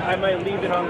I might leave it on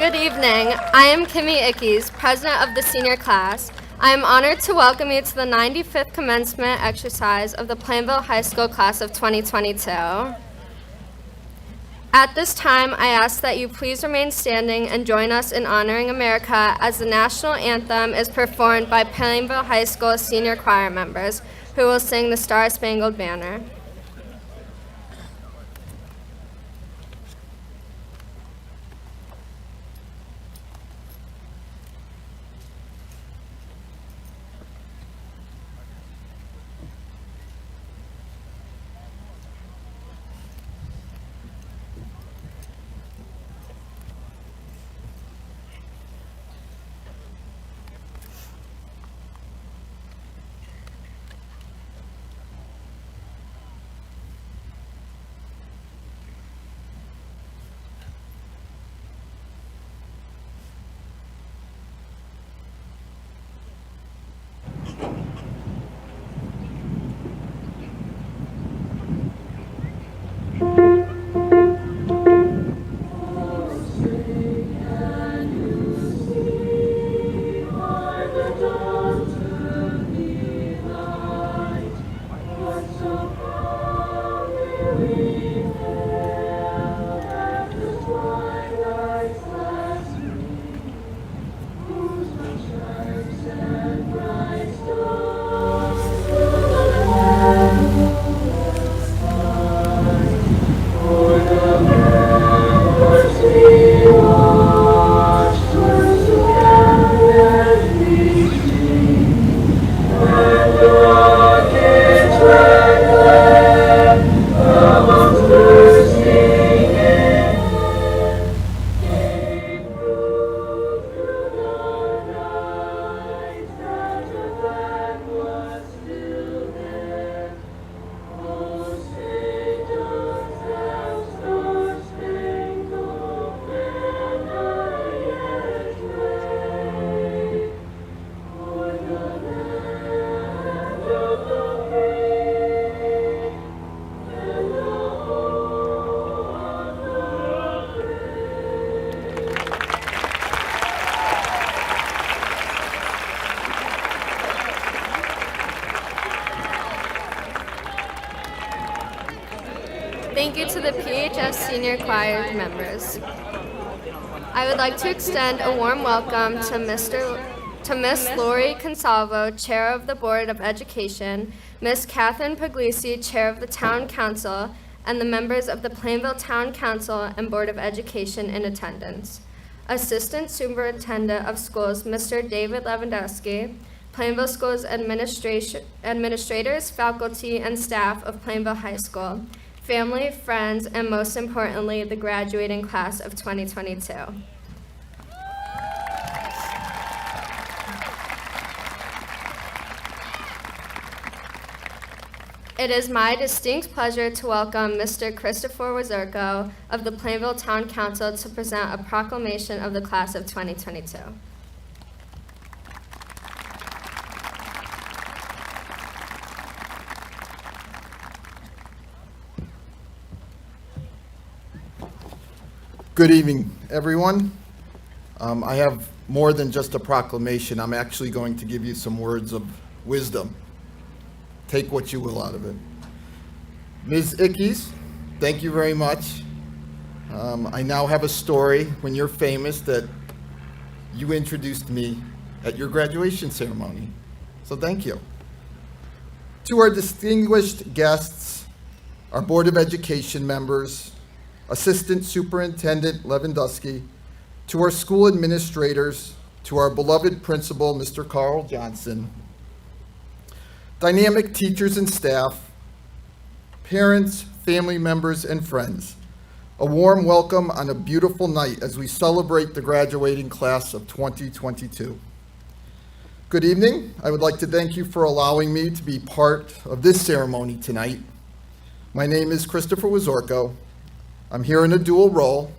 Good evening. I am Kimmy Ickes, president of the senior class. I am honored to welcome you to the 95th commencement exercise of the Plainville High School class of 2022. At this time, I ask that you please remain standing and join us in honoring America as the national anthem is performed by Plainville High School senior choir members, who will sing the Star-Spangled Banner. Thank you to the PHS senior choir members. I would like to extend a warm welcome to Miss Lori Consalvo, Chair of the Board of Education, Miss Catherine Puglisi, Chair of the Town Council, and the members of the Plainville Town Council and Board of Education in attendance. Assistant Superintendent of Schools, Mr. David Lewandowski, Plainville Schools administrators, faculty, and staff of Plainville High School, family, friends, and most importantly, the graduating class of 2022. It is my distinct pleasure to welcome Mr. Christopher Wazurko of the Plainville Town Council to present a proclamation of the class of 2022. Good evening, everyone. I have more than just a proclamation. I'm actually going to give you some words of wisdom. Take what you will out of it. Ms. Ickes, thank you very much. I now have a story when you're famous that you introduced me at your graduation ceremony. So thank you. To our distinguished guests, our Board of Education members, Assistant Superintendent Lewandowski, to our school administrators, to our beloved principal, Mr. Carl Johnson, dynamic teachers and staff, parents, family members, and friends, a warm welcome on a beautiful night as we celebrate the graduating class of 2022. Good evening. I would like to thank you for allowing me to be part of this ceremony tonight. My name is Christopher Wazurko. I'm here in a dual role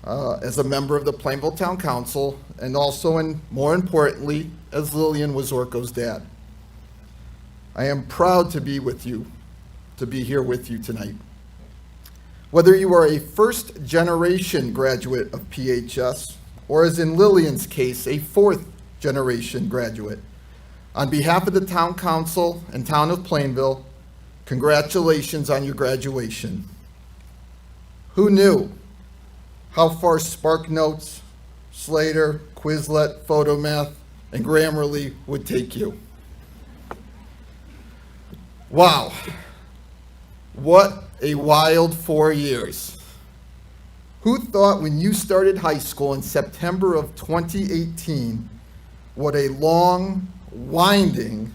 as a member of the Plainville Town Council and also, and more importantly, as Lillian Wazurko's dad. I am proud to be here with you tonight. Whether you are a first-generation graduate of PHS or as in Lillian's case, a fourth-generation graduate. On behalf of the Town Council and Town of Plainville, congratulations on your graduation. Who knew how far SparkNotes, Slater, Quizlet, Photomath, and Grammarly would take you? Wow, what a wild 4 years. Who thought when you started high school in September of 2018, what a long, winding,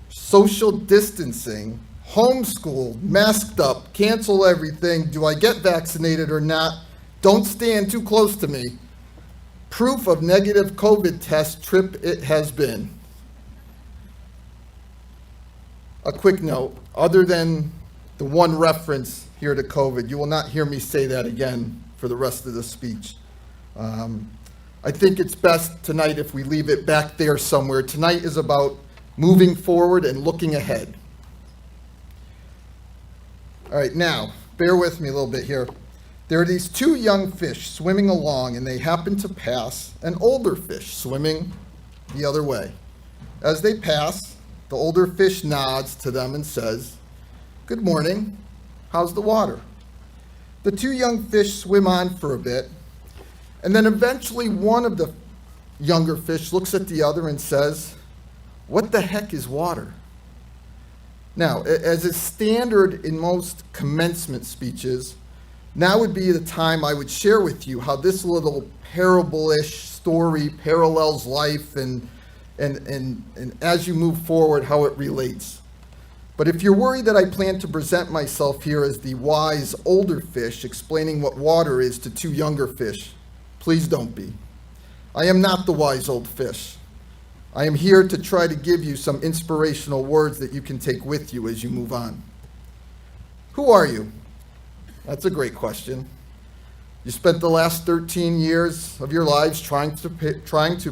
social distancing, homeschooled, masked up, cancel everything, do I get vaccinated or not, don't stand too close to me, proof of negative COVID test trip it has been. A quick note, other than the one reference here to COVID, you will not hear me say that again for the rest of the speech. I think it's best tonight if we leave it back there somewhere. Tonight is about moving forward and looking ahead. All right, now, bear with me a little bit here. There are these two young fish swimming along, and they happen to pass an older fish swimming the other way. As they pass, the older fish nods to them and says, "Good morning, how's the water?" The two young fish swim on for a bit, and then eventually one of the younger fish looks at the other and says, "What the heck is water?" Now, as is standard in most commencement speeches, now would be the time I would share with you how this little parable-ish story parallels life and as you move forward, how it relates. But if you're worried that I plan to present myself here as the wise older fish explaining what water is to two younger fish, please don't be. I am not the wise old fish. I am here to try to give you some inspirational words that you can take with you as you move on. Who are you? That's a great question. You spent the last 13 years of your lives trying to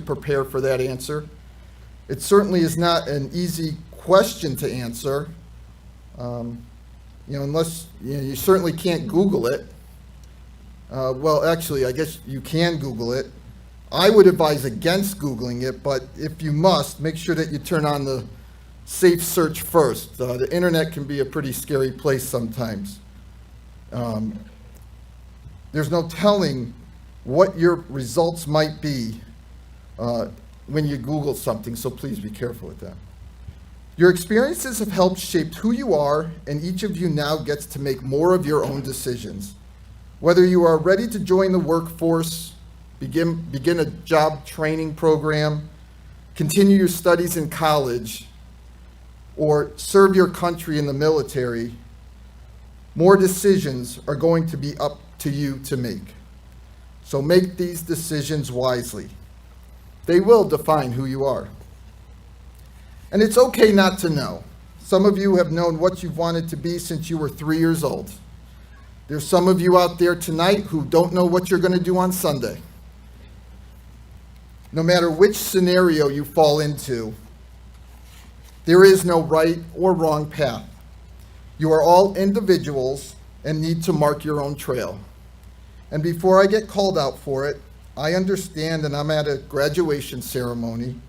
prepare for that answer. It certainly is not an easy question to answer, unless you certainly can't Google it. Well, actually, I guess you can Google it. I would advise against Googling it, but if you must, make sure that you turn on the safe search first. The internet can be a pretty scary place sometimes. There's no telling what your results might be when you Google something, so please be careful with that. Your experiences have helped shape who you are, and each of you now gets to make more of your own decisions. Whether you are ready to join the workforce, begin a job training program, continue your studies in college, or serve your country in the military, more decisions are going to be up to you to make. So make these decisions wisely. They will define who you are. And it's okay not to know. Some of you have known what you've wanted to be since you were 3 years old. There's some of you out there tonight who don't know what you're going to do on Sunday. No matter which scenario you fall into, there is no right or wrong path. You are all individuals and need to mark your own trail. And before I get called out for it, I understand that I'm at a graduation ceremony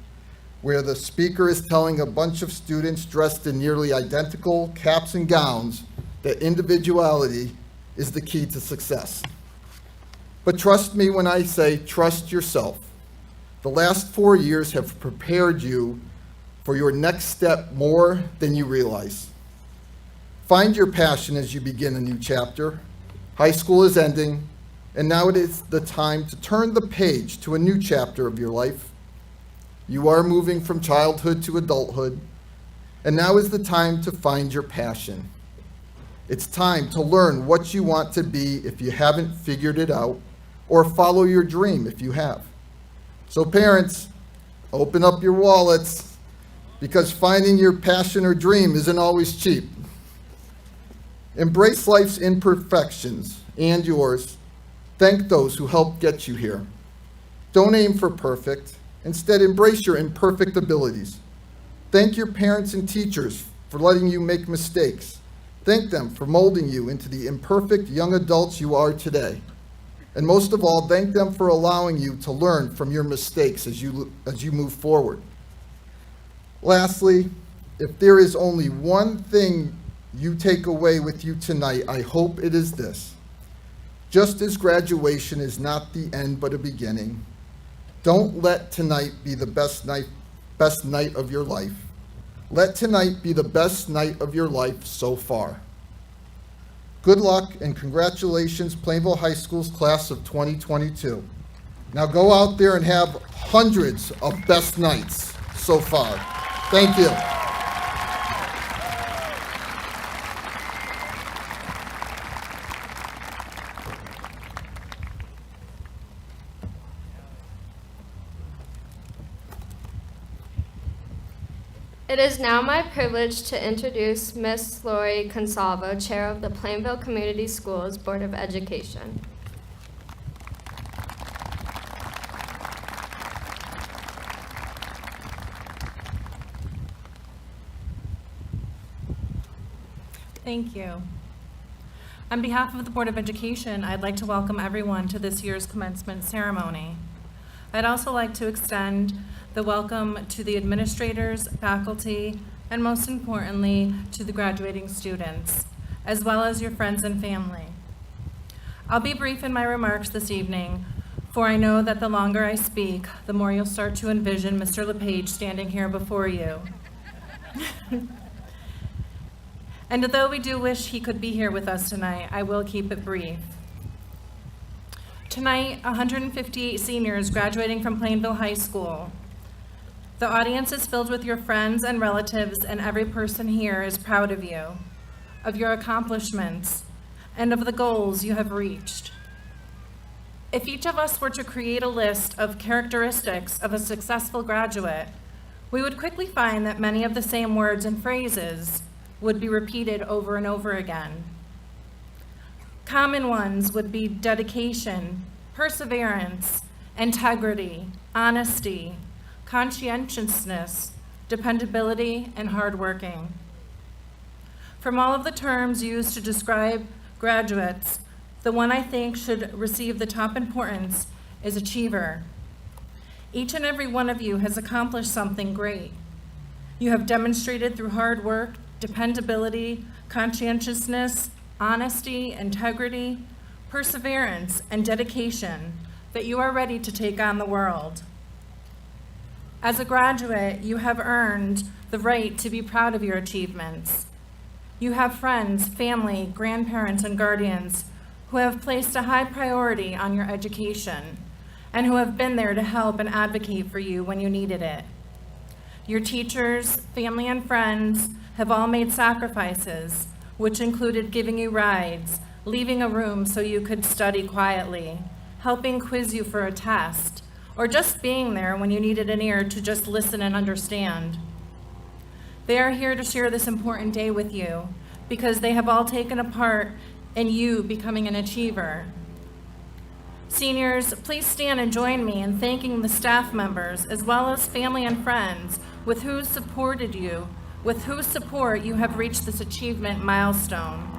where the speaker is telling a bunch of students dressed in nearly identical caps and gowns that individuality is the key to success. But trust me when I say trust yourself. The last 4 years have prepared you for your next step more than you realize. Find your passion as you begin a new chapter. High school is ending, and now it is the time to turn the page to a new chapter of your life. You are moving from childhood to adulthood, and now is the time to find your passion. It's time to learn what you want to be if you haven't figured it out, or follow your dream if you have. So parents, open up your wallets, because finding your passion or dream isn't always cheap. Embrace life's imperfections and yours. Thank those who helped get you here. Don't aim for perfect. Instead, embrace your imperfect abilities. Thank your parents and teachers for letting you make mistakes. Thank them for molding you into the imperfect young adults you are today. And most of all, thank them for allowing you to learn from your mistakes as you move forward. Lastly, if there is only one thing you take away with you tonight, I hope it is this. Just as graduation is not the end but a beginning, don't let tonight be the best night of your life. Let tonight be the best night of your life so far. Good luck and congratulations, Plainville High School's class of 2022. Now go out there and have hundreds of best nights so far. Thank you. It is now my privilege to introduce Ms. Lori Consalvo, Chair of the Plainville Community Schools Board of Education. Thank you. On behalf of the Board of Education, I'd like to welcome everyone to this year's commencement ceremony. I'd also like to extend the welcome to the administrators, faculty, and most importantly, to the graduating students, as well as your friends and family. I'll be brief in my remarks this evening, for I know that the longer I speak, the more you'll start to envision Mr. LePage standing here before you. And although we do wish he could be here with us tonight, I will keep it brief. Tonight, 158 seniors graduating from Plainville High School. The audience is filled with your friends and relatives, and every person here is proud of you, of your accomplishments, and of the goals you have reached. If each of us were to create a list of characteristics of a successful graduate, we would quickly find that many of the same words and phrases would be repeated over and over again. Common ones would be dedication, perseverance, integrity, honesty, conscientiousness, dependability, and hardworking. From all of the terms used to describe graduates, the one I think should receive the top importance is achiever. Each and every one of you has accomplished something great. You have demonstrated through hard work, dependability, conscientiousness, honesty, integrity, perseverance, and dedication that you are ready to take on the world. As a graduate, you have earned the right to be proud of your achievements. You have friends, family, grandparents, and guardians who have placed a high priority on your education and who have been there to help and advocate for you when you needed it. Your teachers, family, and friends have all made sacrifices, which included giving you rides, leaving a room so you could study quietly, helping quiz you for a test, or just being there when you needed an ear to just listen and understand. They are here to share this important day with you because they have all taken a part in you becoming an achiever. Seniors, please stand and join me in thanking the staff members as well as family and friends with whose support you have reached this achievement milestone.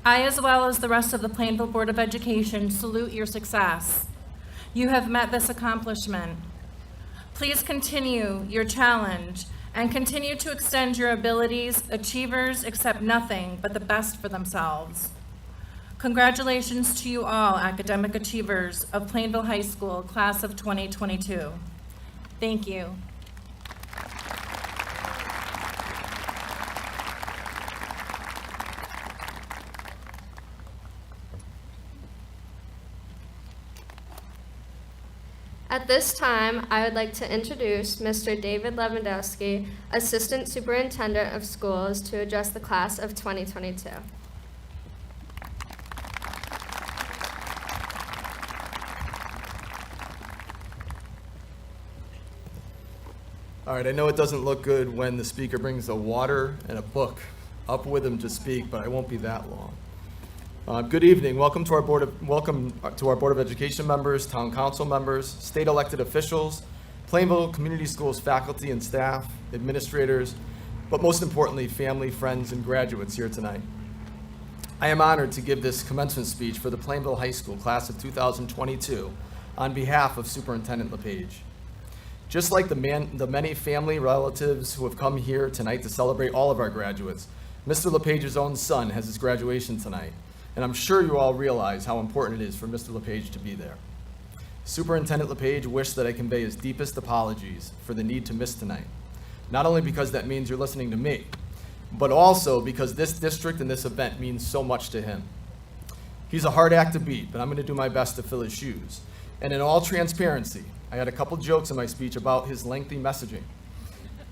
I, as well as the rest of the Plainville Board of Education, salute your success. You have met this accomplishment. Please continue your challenge and continue to extend your abilities. Achievers accept nothing but the best for themselves. Congratulations to you all, academic achievers of Plainville High School, class of 2022. Thank you. At this time, I would like to introduce Mr. David Lewandowski, Assistant Superintendent of Schools, to address the class of 2022. All right, I know it doesn't look good when the speaker brings a water and a book up with him to speak, but I won't be that long. Good evening. Welcome to our Board of Education members, Town Council members, state elected officials, Plainville Community Schools faculty and staff, administrators, but most importantly, family, friends, and graduates here tonight. I am honored to give this commencement speech for the Plainville High School class of 2022 on behalf of Superintendent LePage. Just like the many family relatives who have come here tonight to celebrate all of our graduates, Mr. LePage's own son has his graduation tonight, and I'm sure you all realize how important it is for Mr. LePage to be there. Superintendent LePage wished that I convey his deepest apologies for the need to miss tonight, not only because that means you're listening to me, but also because this district and this event means so much to him. He's a hard act to beat, but I'm going to do my best to fill his shoes. And in all transparency, I had a couple jokes in my speech about his lengthy messaging,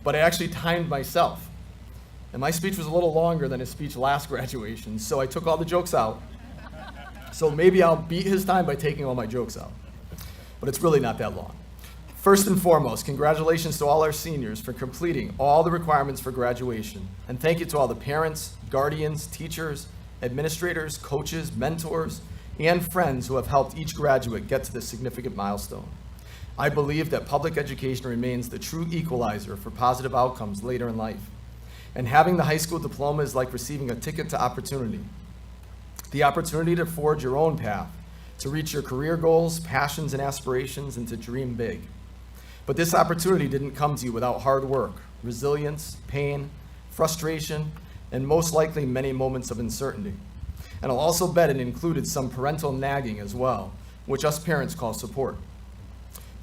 but I actually timed myself. And my speech was a little longer than his speech last graduation, so I took all the jokes out. So maybe I'll beat his time by taking all my jokes out, but it's really not that long. First and foremost, congratulations to all our seniors for completing all the requirements for graduation. And thank you to all the parents, guardians, teachers, administrators, coaches, mentors, and friends who have helped each graduate get to this significant milestone. I believe that public education remains the true equalizer for positive outcomes later in life. And having the high school diploma is like receiving a ticket to opportunity. The opportunity to forge your own path, to reach your career goals, passions, and aspirations, and to dream big. But this opportunity didn't come to you without hard work, resilience, pain, frustration, and most likely many moments of uncertainty. And I'll also bet it included some parental nagging as well, which us parents call support.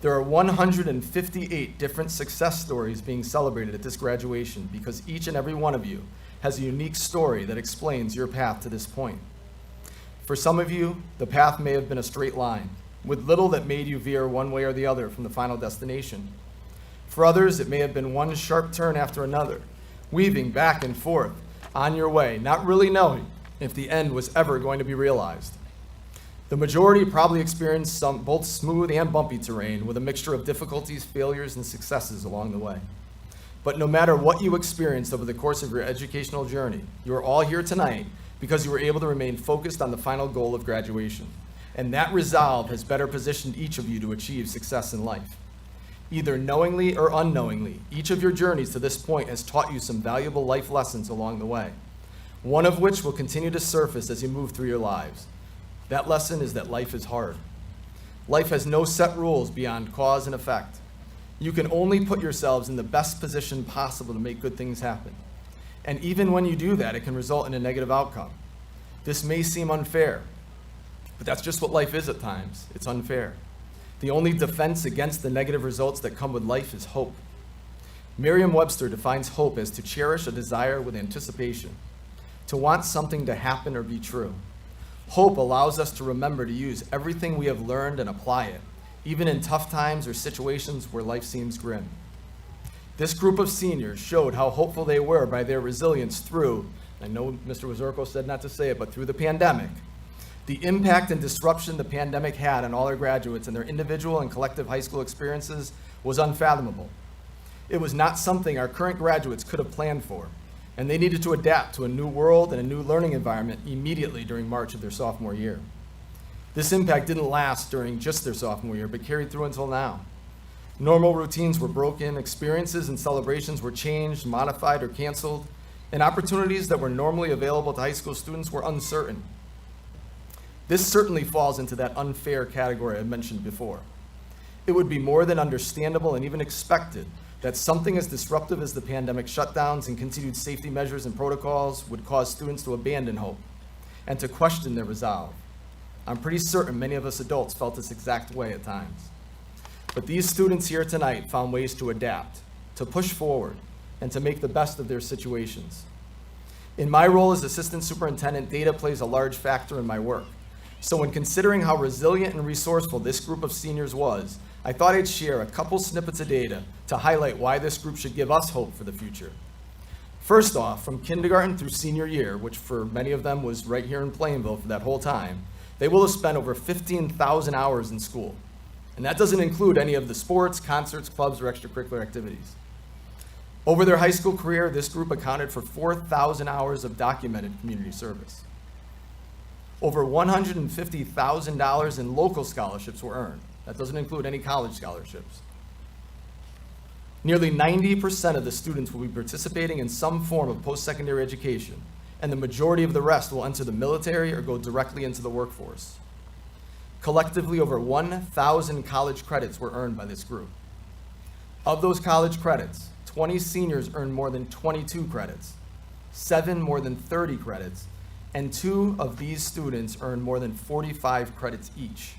There are 158 different success stories being celebrated at this graduation because each and every one of you has a unique story that explains your path to this point. For some of you, the path may have been a straight line, with little that made you veer one way or the other from the final destination. For others, it may have been one sharp turn after another, weaving back and forth on your way, not really knowing if the end was ever going to be realized. The majority probably experienced some both smooth and bumpy terrain with a mixture of difficulties, failures, and successes along the way. But no matter what you experienced over the course of your educational journey, you are all here tonight because you were able to remain focused on the final goal of graduation. And that resolve has better positioned each of you to achieve success in life. Either knowingly or unknowingly, each of your journeys to this point has taught you some valuable life lessons along the way, one of which will continue to surface as you move through your lives. That lesson is that life is hard. Life has no set rules beyond cause and effect. You can only put yourselves in the best position possible to make good things happen. And even when you do that, it can result in a negative outcome. This may seem unfair, but that's just what life is at times. It's unfair. The only defense against the negative results that come with life is hope. Merriam-Webster defines hope as to cherish a desire with anticipation, to want something to happen or be true. Hope allows us to remember to use everything we have learned and apply it, even in tough times or situations where life seems grim. This group of seniors showed how hopeful they were by their resilience through, I know Mr. Wazorko said not to say it, but through the pandemic. The impact and disruption the pandemic had on all our graduates and their individual and collective high school experiences was unfathomable. It was not something our current graduates could have planned for, and they needed to adapt to a new world and a new learning environment immediately during March of their sophomore year. This impact didn't last during just their sophomore year, but carried through until now. Normal routines were broken, experiences and celebrations were changed, modified, or canceled, and opportunities that were normally available to high school students were uncertain. This certainly falls into that unfair category I mentioned before. It would be more than understandable and even expected that something as disruptive as the pandemic shutdowns and continued safety measures and protocols would cause students to abandon hope and to question their resolve. I'm pretty certain many of us adults felt this exact way at times. But these students here tonight found ways to adapt, to push forward, and to make the best of their situations. In my role as assistant superintendent, data plays a large factor in my work. So when considering how resilient and resourceful this group of seniors was, I thought I'd share a couple snippets of data to highlight why this group should give us hope for the future. First off, from kindergarten through senior year, which for many of them was right here in Plainville for that whole time, they will have spent over 15,000 hours in school. And that doesn't include any of the sports, concerts, clubs, or extracurricular activities. Over their high school career, this group accounted for 4,000 hours of documented community service. Over $150,000 in local scholarships were earned. That doesn't include any college scholarships. Nearly 90% of the students will be participating in some form of post-secondary education, and the majority of the rest will enter the military or go directly into the workforce. Collectively, over 1,000 college credits were earned by this group. Of those college credits, 20 seniors earned more than 22 credits, 7 more than 30 credits, and 2 of these students earned more than 45 credits each.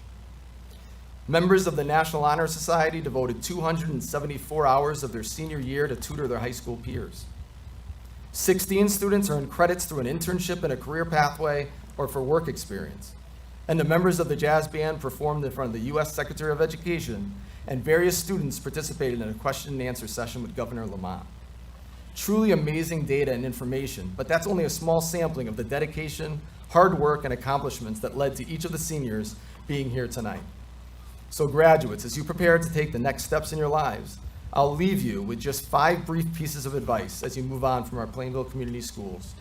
Members of the National Honor Society devoted 274 hours of their senior year to tutor their high school peers. 16 students earned credits through an internship in a career pathway or for work experience. And the members of the jazz band performed in front of the U.S. Secretary of Education, and various students participated in a question and answer session with Governor Lamont. Truly amazing data and information, but that's only a small sampling of the dedication, hard work, and accomplishments that led to each of the seniors being here tonight. So graduates, as you prepare to take the next steps in your lives, I'll leave you with just 5 brief pieces of advice as you move on from our Plainville Community Schools.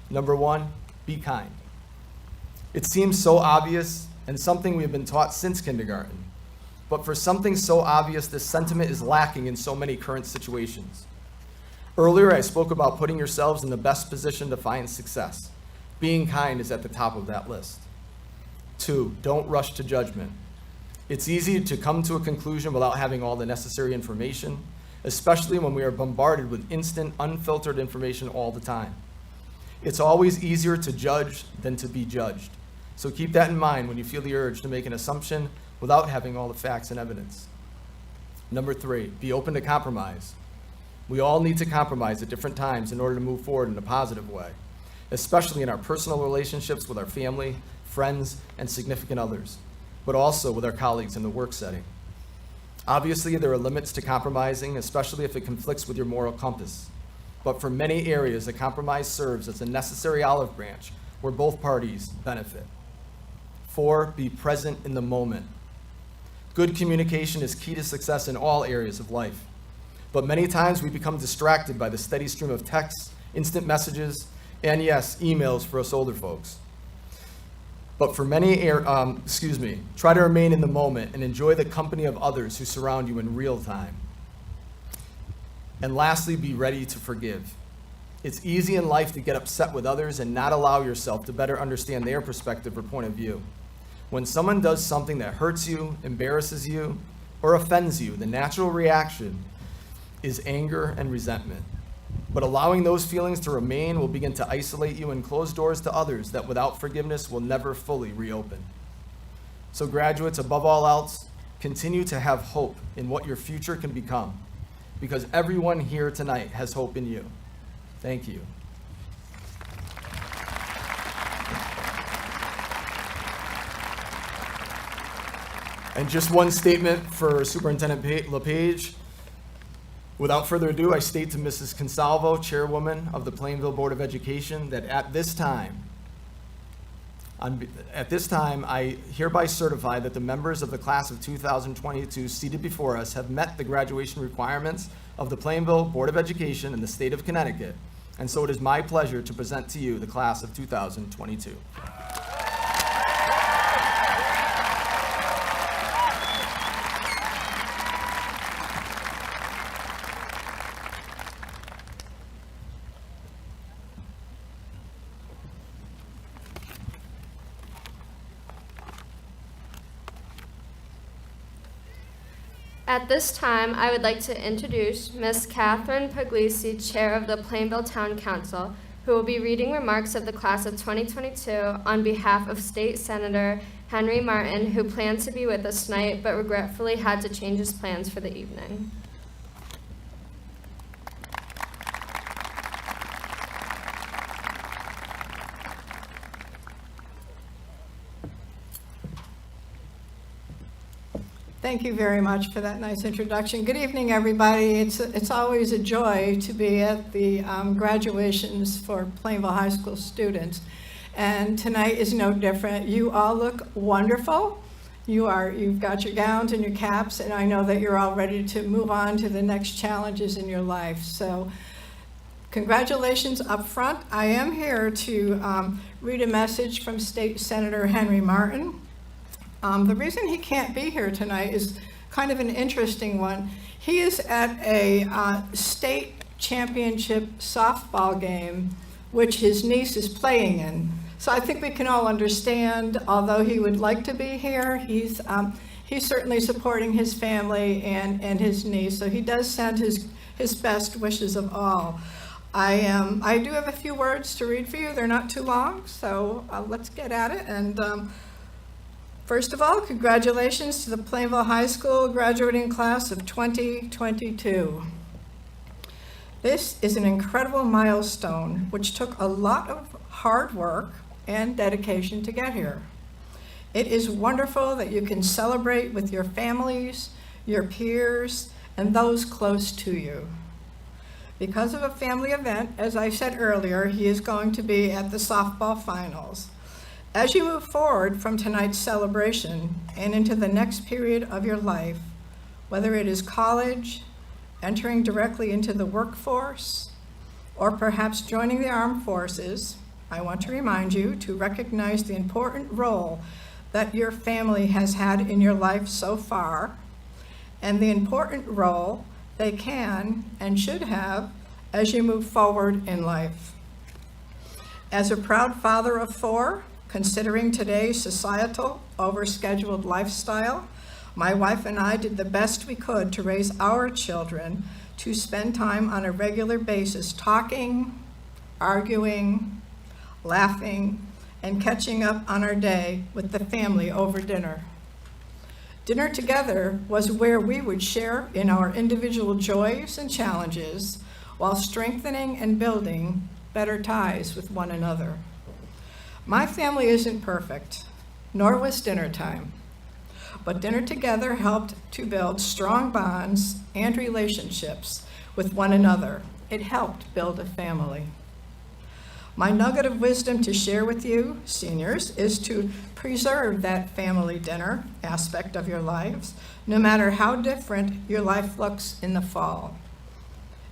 Number 1, be kind. It seems so obvious and something we have been taught since kindergarten. But for something so obvious, this sentiment is lacking in so many current situations. Earlier, I spoke about putting yourselves in the best position to find success. Being kind is at the top of that list. 2, don't rush to judgment. It's easy to come to a conclusion without having all the necessary information, especially when we are bombarded with instant, unfiltered information all the time. It's always easier to judge than to be judged. So keep that in mind when you feel the urge to make an assumption without having all the facts and evidence. Number 3, be open to compromise. We all need to compromise at different times in order to move forward in a positive way, especially in our personal relationships with our family, friends, and significant others, but also with our colleagues in the work setting. Obviously, there are limits to compromising, especially if it conflicts with your moral compass. But for many areas, a compromise serves as a necessary olive branch where both parties benefit. 4, be present in the moment. Good communication is key to success in all areas of life. But many times we become distracted by the steady stream of texts, instant messages, and yes, emails for us older folks. But for many, try to remain in the moment and enjoy the company of others who surround you in real time. And lastly, be ready to forgive. It's easy in life to get upset with others and not allow yourself to better understand their perspective or point of view. When someone does something that hurts you, embarrasses you, or offends you, the natural reaction is anger and resentment. But allowing those feelings to remain will begin to isolate you and close doors to others that without forgiveness will never fully reopen. So graduates, above all else, continue to have hope in what your future can become, because everyone here tonight has hope in you. Thank you. And just one statement for Superintendent LePage. Without further ado, I state to Mrs. Consalvo, Chairwoman of the Plainville Board of Education, that at this time, I hereby certify that the members of the class of 2022 seated before us have met the graduation requirements of the Plainville Board of Education in the state of Connecticut. And so it is my pleasure to present to you the class of 2022. At this time, I would like to introduce Ms. Catherine Puglisi, Chair of the Plainville Town Council, who will be reading remarks of the class of 2022 on behalf of State Senator Henry Martin, who planned to be with us tonight but regretfully had to change his plans for the evening. Thank you very much for that nice introduction. Good evening, everybody. It's always a joy to be at the graduations for Plainville High School students. And tonight is no different. You all look wonderful. You've got your gowns and your caps, and I know that you're all ready to move on to the next challenges in your life. So Congratulations up front. I am here to read a message from State Senator Henry Martin. The reason he can't be here tonight is kind of an interesting one. He is at a state championship softball game, which his niece is playing in. So I think we can all understand, although he would like to be here, he's certainly supporting his family and his niece. So he does send his best wishes of all. I do have a few words to read for you. They're not too long, so let's get at it. And first of all, congratulations to the Plainville High School graduating class of 2022. This is an incredible milestone which took a lot of hard work and dedication to get here. It is wonderful that you can celebrate with your families, your peers, and those close to you. Because of a family event, as I said earlier, he is going to be at the softball finals. As you move forward from tonight's celebration and into the next period of your life, whether it is college, entering directly into the workforce, or perhaps joining the armed forces, I want to remind you to recognize the important role that your family has had in your life so far, and the important role they can and should have as you move forward in life. As a proud father of 4, considering today's societal, overscheduled lifestyle, my wife and I did the best we could to raise our children to spend time on a regular basis talking, arguing, laughing, and catching up on our day with the family over dinner. Dinner together was where we would share in our individual joys and challenges while strengthening and building better ties with one another. My family isn't perfect, nor was dinner time, but dinner together helped to build strong bonds and relationships with one another. It helped build a family. My nugget of wisdom to share with you, seniors, is to preserve that family dinner aspect of your lives, no matter how different your life looks in the fall.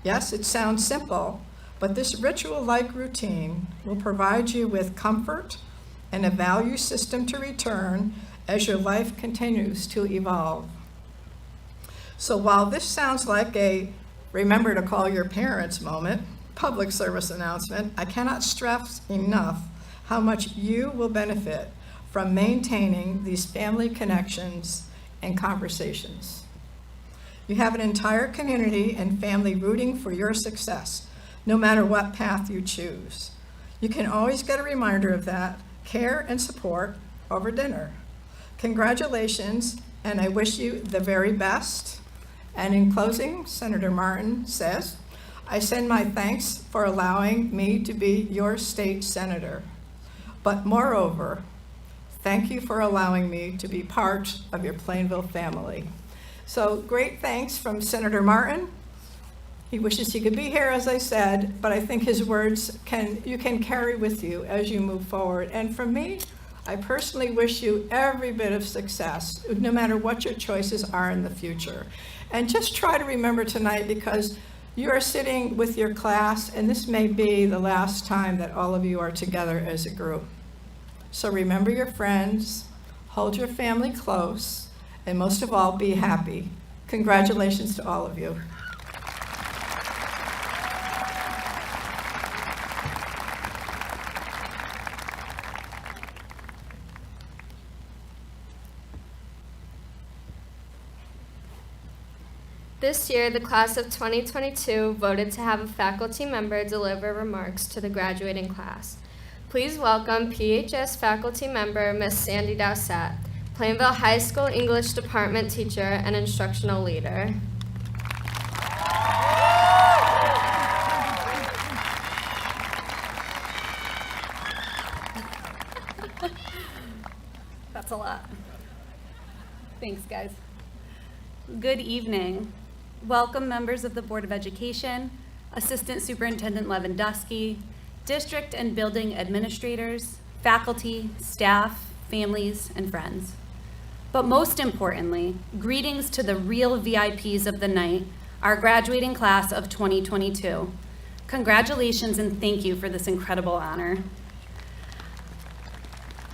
Yes, it sounds simple, but this ritual-like routine will provide you with comfort and a value system to return as your life continues to evolve. So while this sounds like a remember to call your parents moment, public service announcement, I cannot stress enough how much you will benefit from maintaining these family connections and conversations. You have an entire community and family rooting for your success, no matter what path you choose. You can always get a reminder of that care and support over dinner. Congratulations, and I wish you the very best. And in closing, Senator Martin says, I send my thanks for allowing me to be your state senator. But moreover, thank you for allowing me to be part of your Plainville family. So great thanks from Senator Martin. He wishes he could be here, as I said, but I think his words you can carry with you as you move forward. And from me, I personally wish you every bit of success, no matter what your choices are in the future. And just try to remember tonight, because you are sitting with your class, and this may be the last time that all of you are together as a group. So remember your friends, hold your family close, and most of all, be happy. Congratulations to all of you. This year, the class of 2022 voted to have a faculty member deliver remarks to the graduating class. Please welcome PHS faculty member Ms. Sandy Dowsett, Plainville High School English Department teacher and instructional leader. That's a lot. Thanks, guys. Good evening. Welcome, members of the Board of Education, Assistant Superintendent Lewandowski, district and building administrators, faculty, staff, families, and friends. But most importantly, greetings to the real VIPs of the night, our graduating class of 2022. Congratulations and thank you for this incredible honor.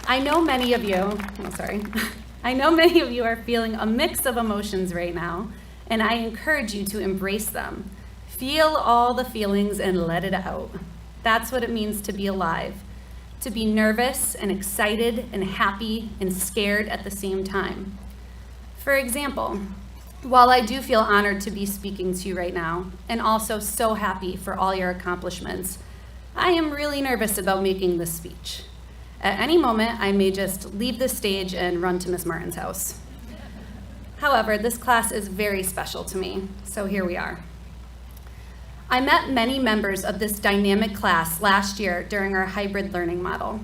I know many of you are feeling a mix of emotions right now, and I encourage you to embrace them. Feel all the feelings and let it out. That's what it means to be alive, to be nervous and excited and happy and scared at the same time. For example, while I do feel honored to be speaking to you right now, and also so happy for all your accomplishments, I am really nervous about making this speech. At any moment, I may just leave the stage and run to Miss Martin's house. However, this class is very special to me, so here we are. I met many members of this dynamic class last year during our hybrid learning model.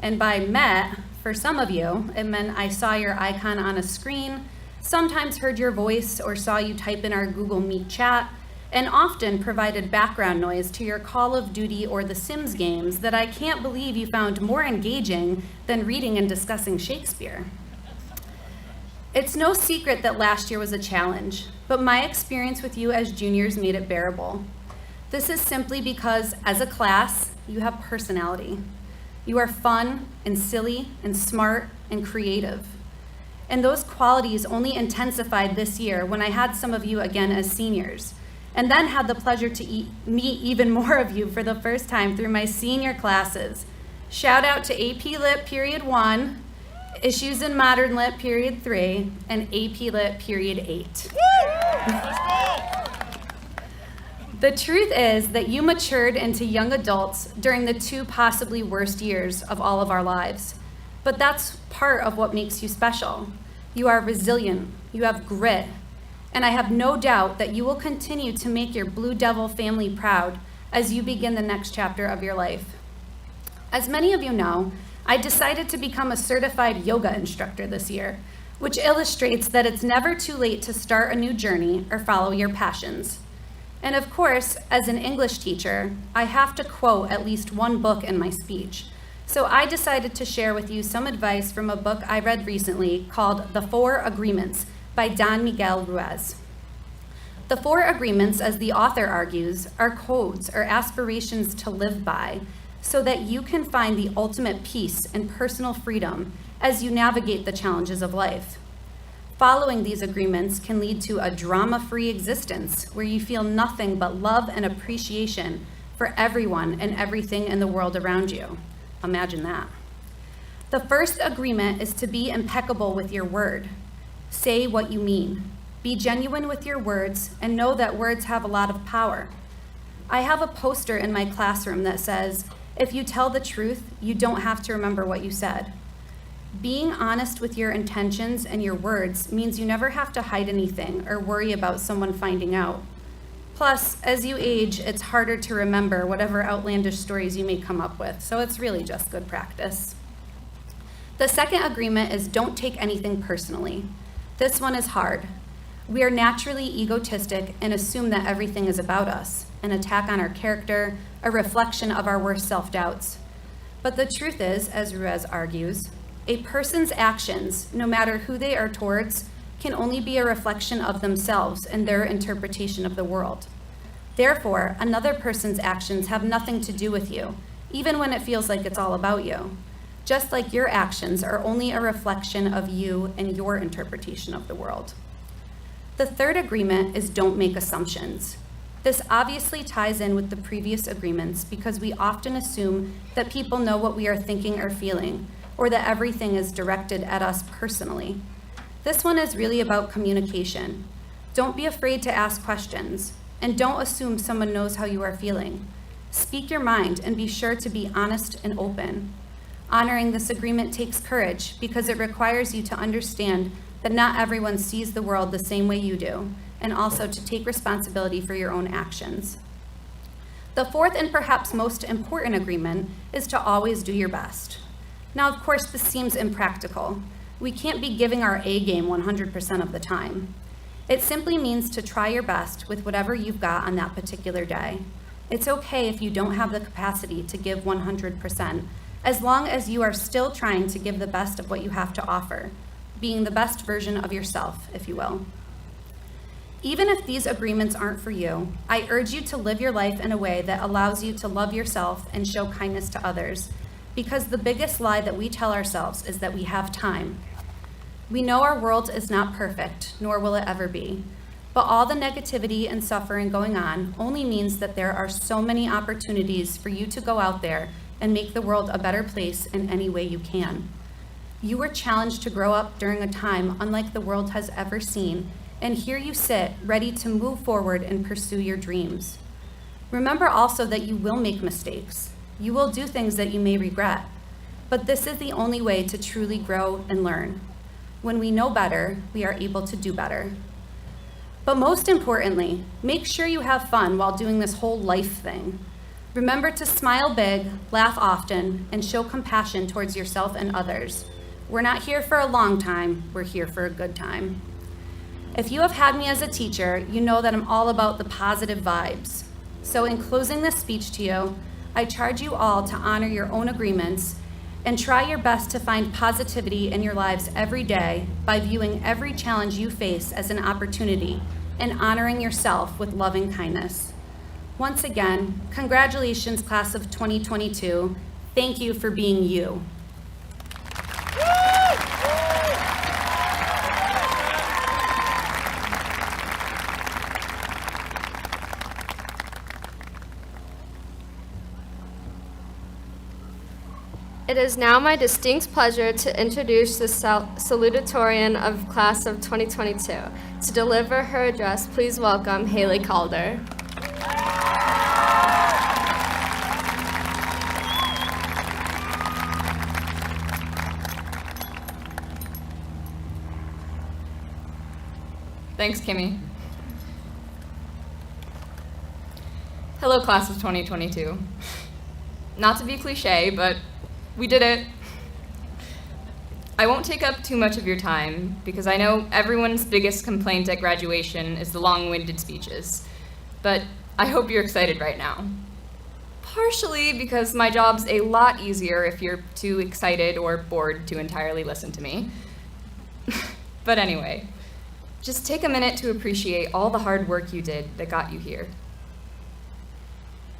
And by met, for some of you, it meant I saw your icon on a screen, sometimes heard your voice or saw you type in our Google Meet chat, and often provided background noise to your Call of Duty or The Sims games that I can't believe you found more engaging than reading and discussing Shakespeare. It's no secret that last year was a challenge, but my experience with you as juniors made it bearable. This is simply because, as a class, you have personality. You are fun and silly and smart and creative. And those qualities only intensified this year when I had some of you again as seniors, and then had the pleasure to meet even more of you for the first time through my senior classes. Shout out to AP Lit Period 1, Issues in Modern Lit Period 3, and AP Lit Period 8. The truth is that you matured into young adults during the two possibly worst years of all of our lives. But that's part of what makes you special. You are resilient, you have grit, and I have no doubt that you will continue to make your Blue Devil family proud as you begin the next chapter of your life. As many of you know, I decided to become a certified yoga instructor this year, which illustrates that it's never too late to start a new journey or follow your passions. And of course, as an English teacher, I have to quote at least one book in my speech. So I decided to share with you some advice from a book I read recently called The 4 Agreements by Don Miguel Ruiz. The 4 agreements, as the author argues, are codes or aspirations to live by so that you can find the ultimate peace and personal freedom as you navigate the challenges of life. Following these agreements can lead to a drama-free existence where you feel nothing but love and appreciation for everyone and everything in the world around you. Imagine that. The first agreement is to be impeccable with your word. Say what you mean. Be genuine with your words and know that words have a lot of power. I have a poster in my classroom that says, "If you tell the truth, you don't have to remember what you said." Being honest with your intentions and your words means you never have to hide anything or worry about someone finding out. Plus, as you age, it's harder to remember whatever outlandish stories you may come up with, so it's really just good practice. The second agreement is don't take anything personally. This one is hard. We are naturally egotistic and assume that everything is about us, an attack on our character, a reflection of our worst self-doubts. But the truth is, as Ruiz argues, a person's actions, no matter who they are towards, can only be a reflection of themselves and their interpretation of the world. Therefore, another person's actions have nothing to do with you, even when it feels like it's all about you. Just like your actions are only a reflection of you and your interpretation of the world. The third agreement is don't make assumptions. This obviously ties in with the previous agreements because we often assume that people know what we are thinking or feeling, or that everything is directed at us personally. This one is really about communication. Don't be afraid to ask questions, and don't assume someone knows how you are feeling. Speak your mind and be sure to be honest and open. Honoring this agreement takes courage because it requires you to understand that not everyone sees the world the same way you do, and also to take responsibility for your own actions. The fourth and perhaps most important agreement is to always do your best. Now, of course, this seems impractical. We can't be giving our A game 100% of the time. It simply means to try your best with whatever you've got on that particular day. It's okay if you don't have the capacity to give 100%, as long as you are still trying to give the best of what you have to offer, being the best version of yourself, if you will. Even if these agreements aren't for you, I urge you to live your life in a way that allows you to love yourself and show kindness to others, because the biggest lie that we tell ourselves is that we have time. We know our world is not perfect, nor will it ever be, but all the negativity and suffering going on only means that there are so many opportunities for you to go out there and make the world a better place in any way you can. You were challenged to grow up during a time unlike the world has ever seen, and here you sit, ready to move forward and pursue your dreams. Remember also that you will make mistakes. You will do things that you may regret, but this is the only way to truly grow and learn. When we know better, we are able to do better. But most importantly, make sure you have fun while doing this whole life thing. Remember to smile big, laugh often, and show compassion towards yourself and others. We're not here for a long time, we're here for a good time. If you have had me as a teacher, you know that I'm all about the positive vibes. So in closing this speech to you, I charge you all to honor your own agreements and try your best to find positivity in your lives every day by viewing every challenge you face as an opportunity and honoring yourself with loving kindness. Once again, congratulations, class of 2022. Thank you for being you. It is now my distinct pleasure to introduce the Salutatorian of Class of 2022. To deliver her address, please welcome Haley Calder. Thanks, Kimmy. Hello, Class of 2022. Not to be cliche, but we did it. I won't take up too much of your time because I know everyone's biggest complaint at graduation is the long-winded speeches, but I hope you're excited right now. Partially because my job's a lot easier if you're too excited or bored to entirely listen to me. But anyway, just take a minute to appreciate all the hard work you did that got you here.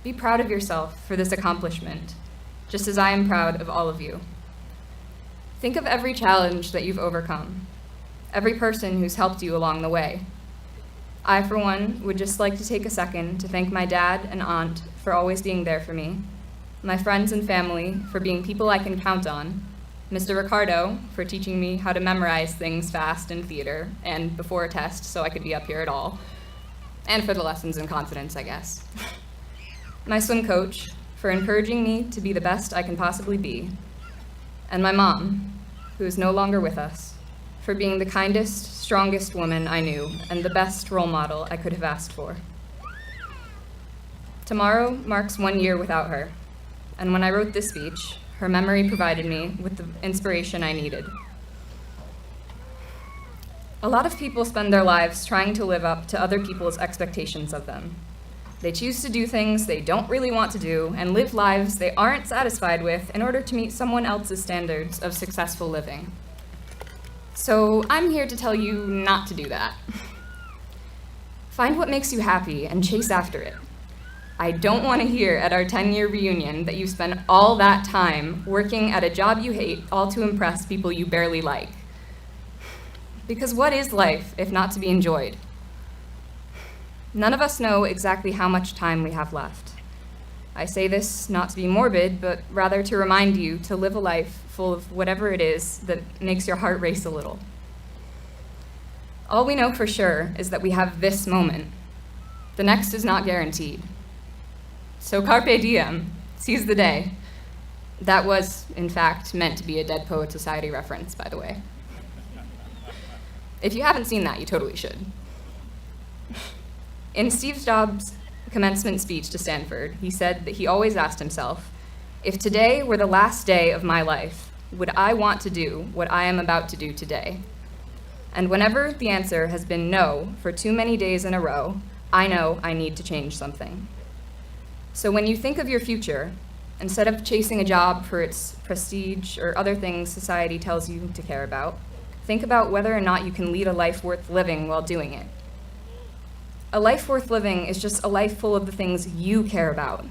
Be proud of yourself for this accomplishment, just as I am proud of all of you. Think of every challenge that you've overcome, every person who's helped you along the way. I, for one, would just like to take a second to thank my dad and aunt for always being there for me, my friends and family for being people I can count on, Mr. Ricardo for teaching me how to memorize things fast in theater and before a test so I could be up here at all, and for the lessons in confidence, I guess. My swim coach for encouraging me to be the best I can possibly be, and my mom, who is no longer with us, for being the kindest, strongest woman I knew and the best role model I could have asked for. Tomorrow marks 1 year without her, and when I wrote this speech, her memory provided me with the inspiration I needed. A lot of people spend their lives trying to live up to other people's expectations of them. They choose to do things they don't really want to do and live lives they aren't satisfied with in order to meet someone else's standards of successful living. So I'm here to tell you not to do that. Find what makes you happy and chase after it. I don't want to hear at our 10-year reunion that you spent all that time working at a job you hate all to impress people you barely like. Because what is life if not to be enjoyed? None of us know exactly how much time we have left. I say this not to be morbid, but rather to remind you to live a life full of whatever it is that makes your heart race a little. All we know for sure is that we have this moment. The next is not guaranteed. So carpe diem, seize the day. That was, in fact, meant to be a Dead Poets Society reference, by the way. If you haven't seen that, you totally should. In Steve Jobs' commencement speech to Stanford, he said that he always asked himself, if today were the last day of my life, would I want to do what I am about to do today? And whenever the answer has been no for too many days in a row, I know I need to change something. So when you think of your future, instead of chasing a job for its prestige or other things society tells you to care about, think about whether or not you can lead a life worth living while doing it. a life worth living is just a life full of the things you care about.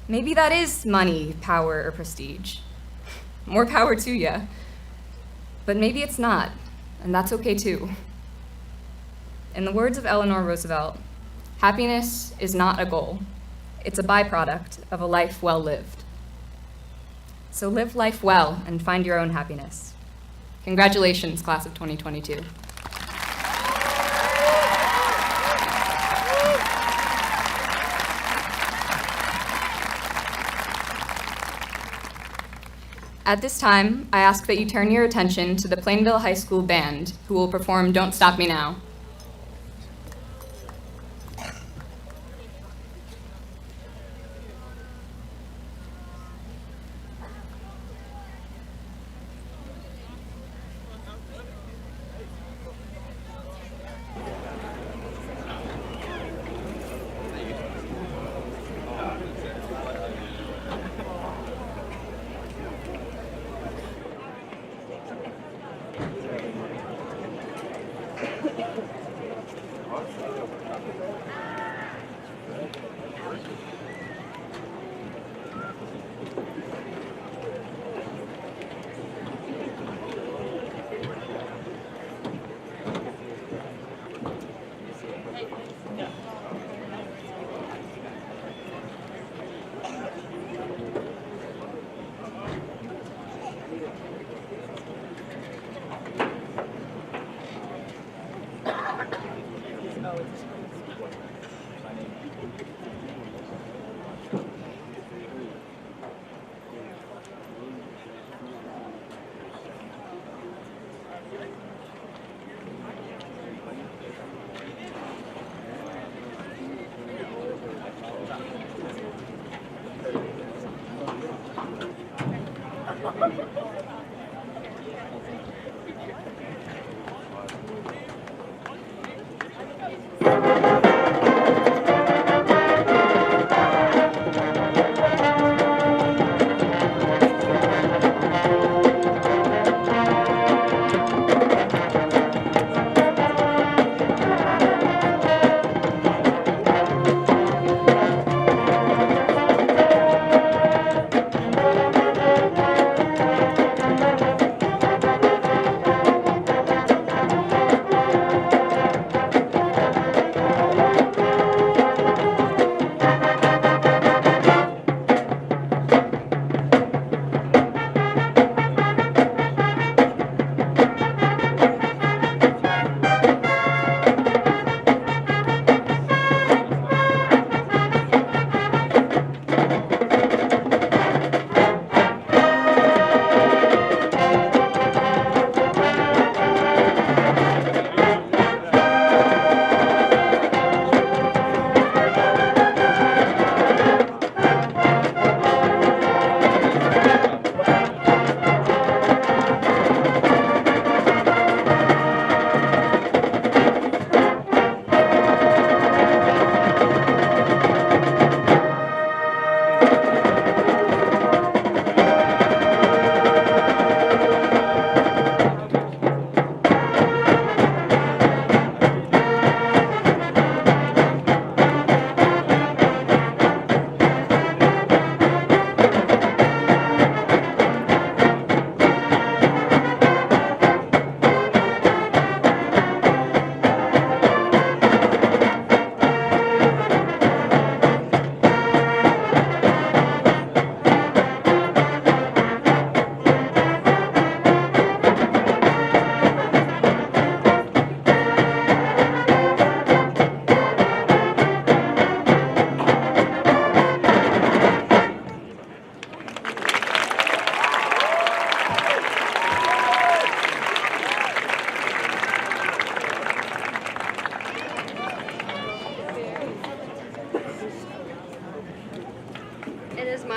Maybe that is money, power, or prestige. More power to ya. But maybe it's not, and that's okay too. In the words of Eleanor Roosevelt, happiness is not a goal. It's a byproduct of a life well lived. So live life well and find your own happiness. Congratulations, class of 2022. At this time, I ask that you turn your attention to the Plainville High School Band, who will perform Don't Stop Me Now.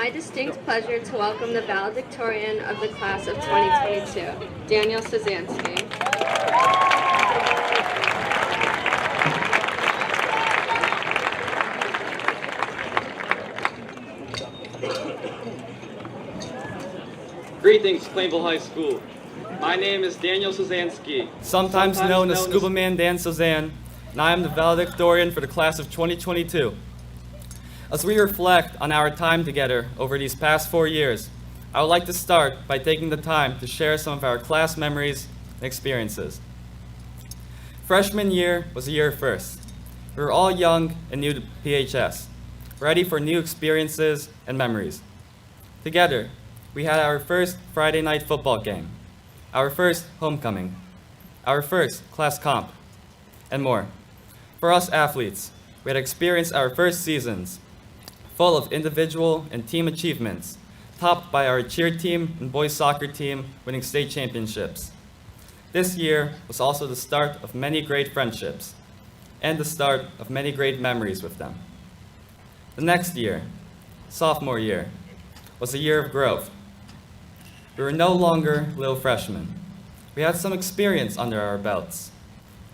my distinct pleasure to welcome the valedictorian of the class of 2022, Daniel Szanski. Greetings, Plainville High School. My name is Daniel Szanski. Sometimes known as Scuba Man Dan Suzanne, and I am the valedictorian for the class of 2022. As we reflect on our time together over these past 4 years, I would like to start by taking the time to share some of our class memories and experiences. Freshman year was a year of firsts. We were all young and new to PHS, ready for new experiences and memories. Together, we had our first Friday night football game, our first homecoming, our first class comp, and more. For us athletes, we had experienced our first seasons, full of individual and team achievements, topped by our cheer team and boys soccer team winning state championships. This year was also the start of many great friendships and the start of many great memories with them. The next year, sophomore year, was a year of growth. We were no longer little freshmen. We had some experience under our belts,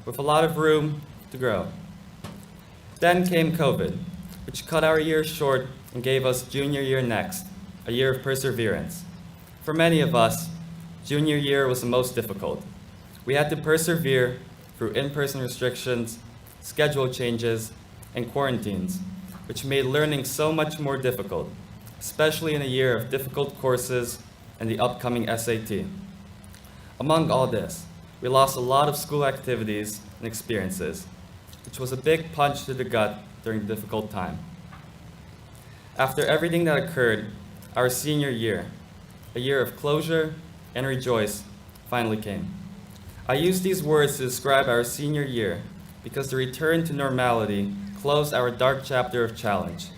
with a lot of room to grow. Then came COVID, which cut our year short and gave us junior year next, a year of perseverance. For many of us, junior year was the most difficult. We had to persevere through in-person restrictions, schedule changes, and quarantines, which made learning so much more difficult, especially in a year of difficult courses and the upcoming SAT. Among all this, we lost a lot of school activities and experiences, which was a big punch to the gut during a difficult time. After everything that occurred, our senior year, a year of closure and rejoice, finally came. I use these words to describe our senior year because the return to normality closed our dark chapter of challenge,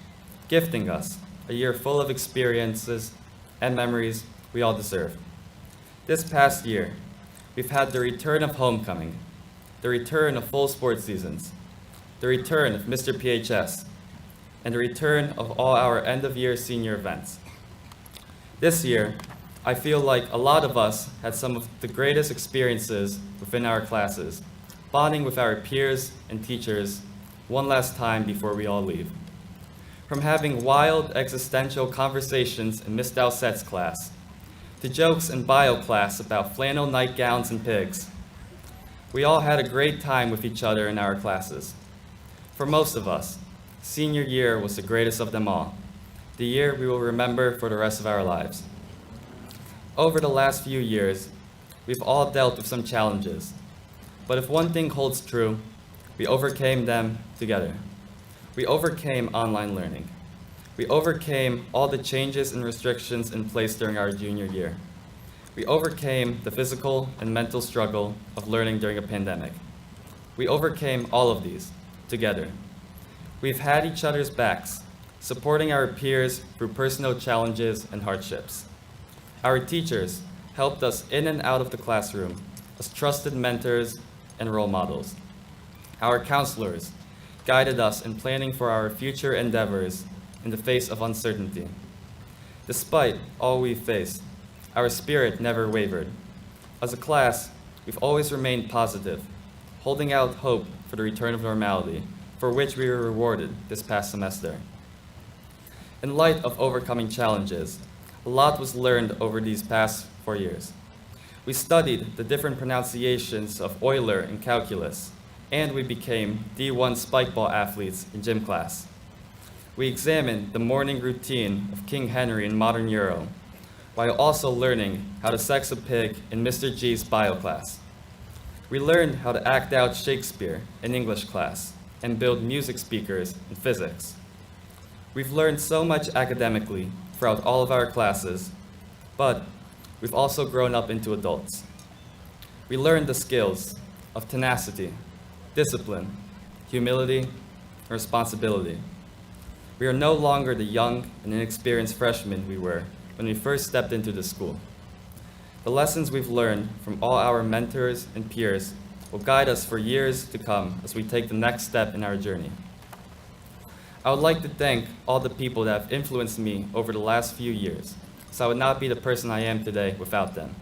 gifting us a year full of experiences and memories we all deserve. This past year, we've had the return of homecoming, the return of full sports seasons, the return of Mr. PHS, and the return of all our end-of-year senior events. This year, I feel like a lot of us had some of the greatest experiences within our classes, bonding with our peers and teachers one last time before we all leave. From having wild existential conversations in Miss Dowsett's class, to jokes in bio class about flannel nightgowns and pigs, we all had a great time with each other in our classes. For most of us, senior year was the greatest of them all, the year we will remember for the rest of our lives. Over the last few years, we've all dealt with some challenges, but if one thing holds true, we overcame them together. We overcame online learning. We overcame all the changes and restrictions in place during our junior year. We overcame the physical and mental struggle of learning during a pandemic. We overcame all of these together. We've had each other's backs, supporting our peers through personal challenges and hardships. Our teachers helped us in and out of the classroom as trusted mentors and role models. Our counselors guided us in planning for our future endeavors in the face of uncertainty. Despite all we faced, our spirit never wavered. As a class, we've always remained positive, holding out hope for the return of normality, for which we were rewarded this past semester. In light of overcoming challenges, a lot was learned over these past 4 years. We studied the different pronunciations of Euler in calculus, and we became D1 spikeball athletes in gym class. We examined the morning routine of King Henry in modern Euro, while also learning how to sex a pig in Mr. G's bio class. We learned how to act out Shakespeare in English class and build music speakers in physics. We've learned so much academically throughout all of our classes, but we've also grown up into adults. We learned the skills of tenacity, discipline, humility, and responsibility. We are no longer the young and inexperienced freshmen we were when we first stepped into the school. The lessons we've learned from all our mentors and peers will guide us for years to come as we take the next step in our journey. I would like to thank all the people that have influenced me over the last few years, so I would not be the person I am today without them.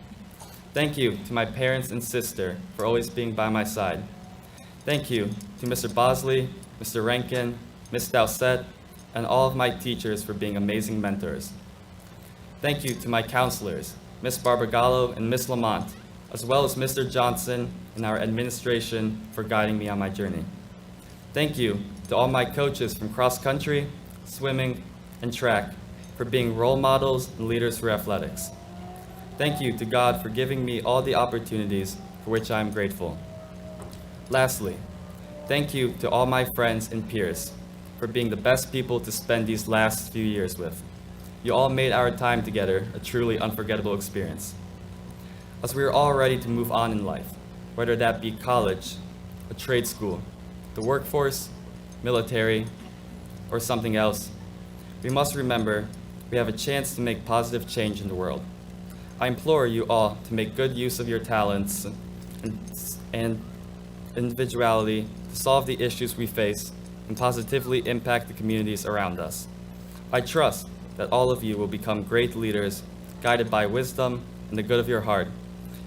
Thank you to my parents and sister for always being by my side. Thank you to Mr. Bosley, Mr. Rankin, Ms. Dowsett, and all of my teachers for being amazing mentors. Thank you to my counselors, Ms. Barbagallo and Ms. Lamont, as well as Mr. Johnson and our administration for guiding me on my journey. Thank you to all my coaches from cross country, swimming, and track for being role models and leaders for athletics. Thank you to God for giving me all the opportunities for which I am grateful. Lastly, thank you to all my friends and peers for being the best people to spend these last few years with. You all made our time together a truly unforgettable experience. As we are all ready to move on in life, whether that be college, a trade school, the workforce, military, or something else, we must remember we have a chance to make positive change in the world. I implore you all to make good use of your talents and individuality to solve the issues we face and positively impact the communities around us. I trust that all of you will become great leaders, guided by wisdom and the good of your heart,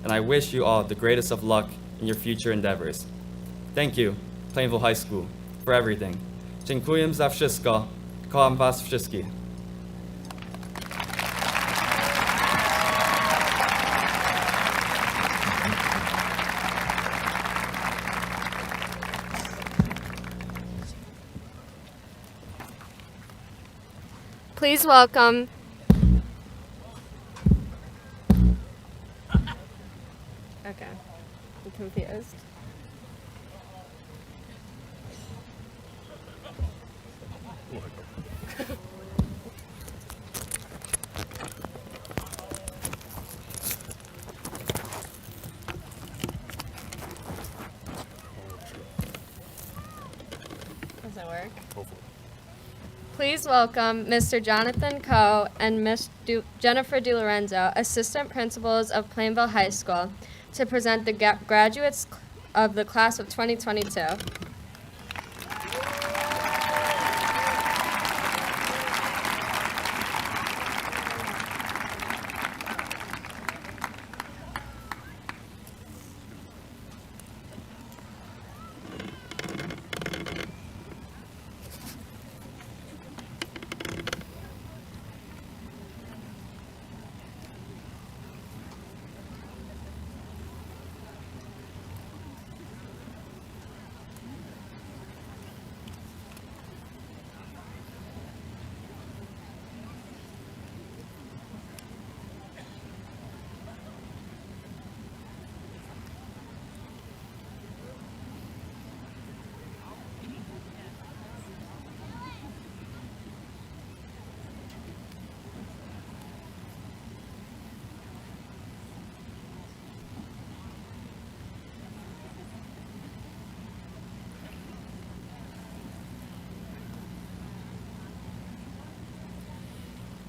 and I wish you all the greatest of luck in your future endeavors. Thank you, Plainville High School, for everything. Dziękuję za wszystko. Kocham was wszystkich. Please welcome okay, I'm confused. Does it work? Please welcome Mr. Jonathan Coe and Ms. Jennifer DiLorenzo, Assistant Principals of Plainville High School, to present the graduates of the class of 2022.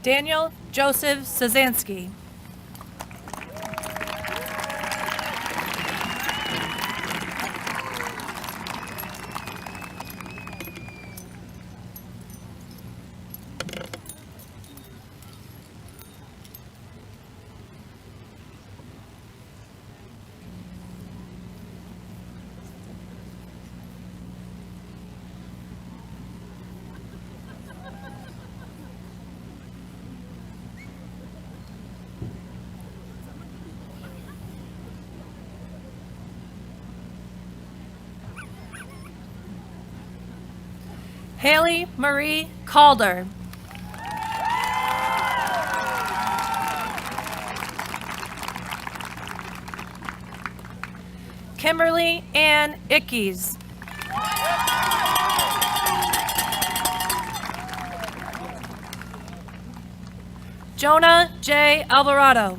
Daniel Joseph Szanski. Haley Marie Calder. Kimberly Ann Ickes. Jonah J. Alvarado.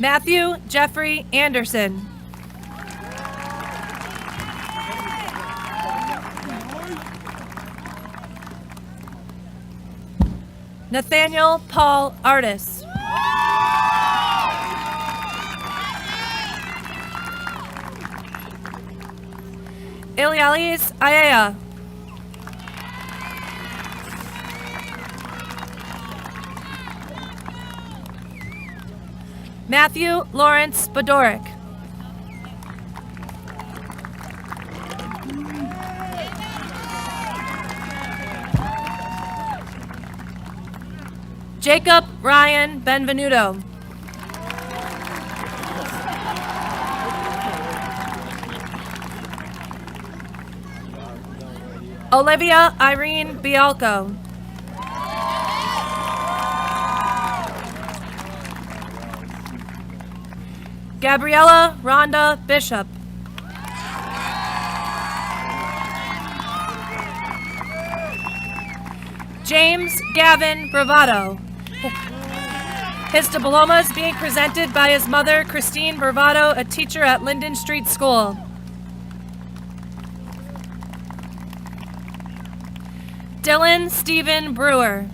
Matthew Jeffrey Anderson. Nathaniel Paul Artis. Ilialis Ayaya. Matthew Lawrence Bedoric. Jacob Ryan Benvenuto. Olivia Irene Bialco. Gabriella Rhonda Bishop. James Gavin Bravado. His diploma is being presented by his mother, Christine Bravado, a teacher at Linden Street School. Dylan Stephen Brewer.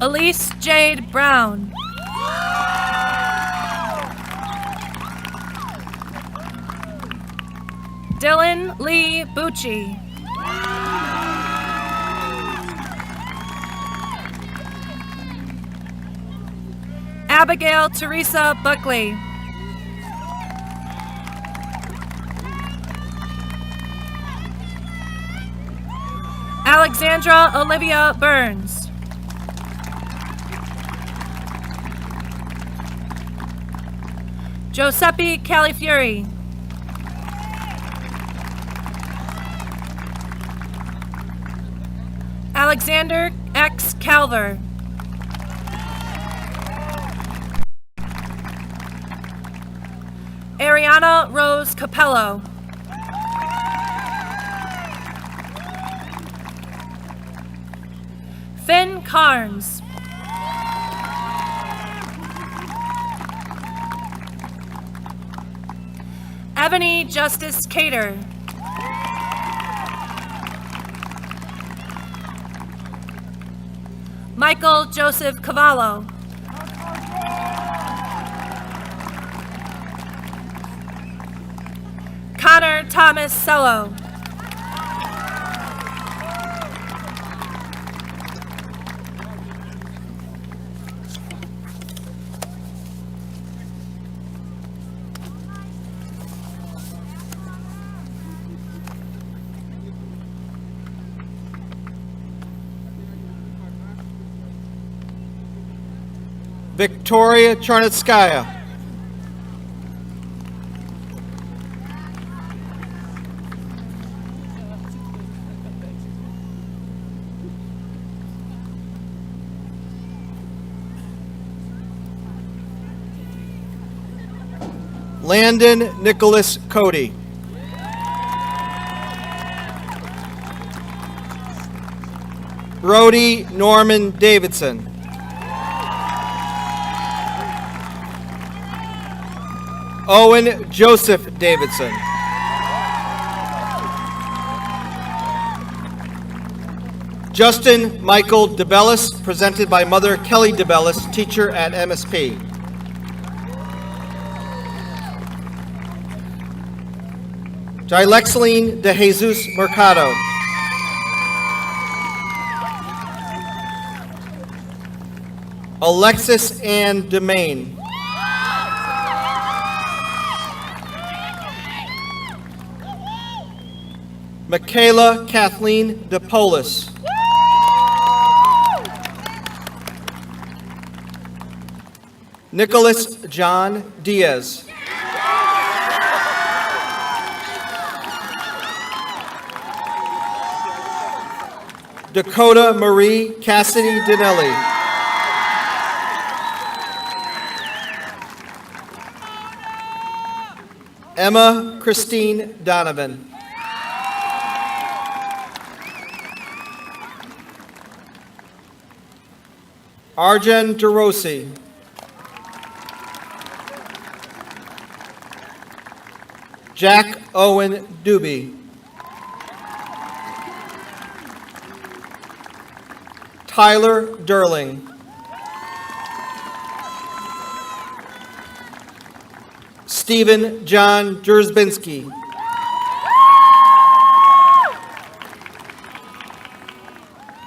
Elise Jade Brown. Dylan Lee Bucci. Abigail Teresa Buckley. Alexandra Olivia Burns. Giuseppe Califieri. Alexander X. Calver. Ariana Rose Capello. Finn Carnes. Ebony Justice Cater. Michael Joseph Cavallo. Connor Thomas Sello. Victoria Charnetskaya. Landon Nicholas Cody. Brody Norman Davidson. Owen Joseph Davidson. Justin Michael DeBellis, presented by Mother Kelly DeBellis, teacher at MSP. Jilexeline De Jesus Mercado. Alexis Ann Demain. Michaela Kathleen DePolis. Nicholas John Diaz. Dakota Marie Cassidy Dinelli. Emma Christine Donovan. Arjen DeRossi. Jack Owen Doobie. Tyler Derling. Stephen John Jerzbinski.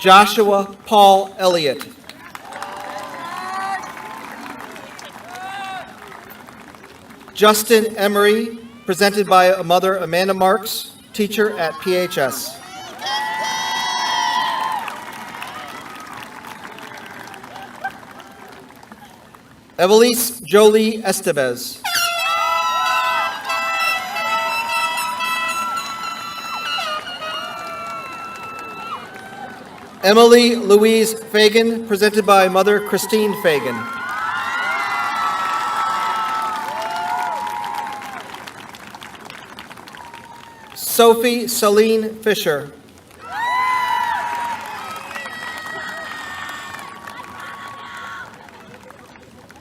Joshua Paul Elliott. Justin Emery presented by Mother Amanda Marks, teacher at PHS. Evelise Jolie Estevez. Emily Louise Fagan, presented by Mother Christine Fagan. Sophie Celine Fisher.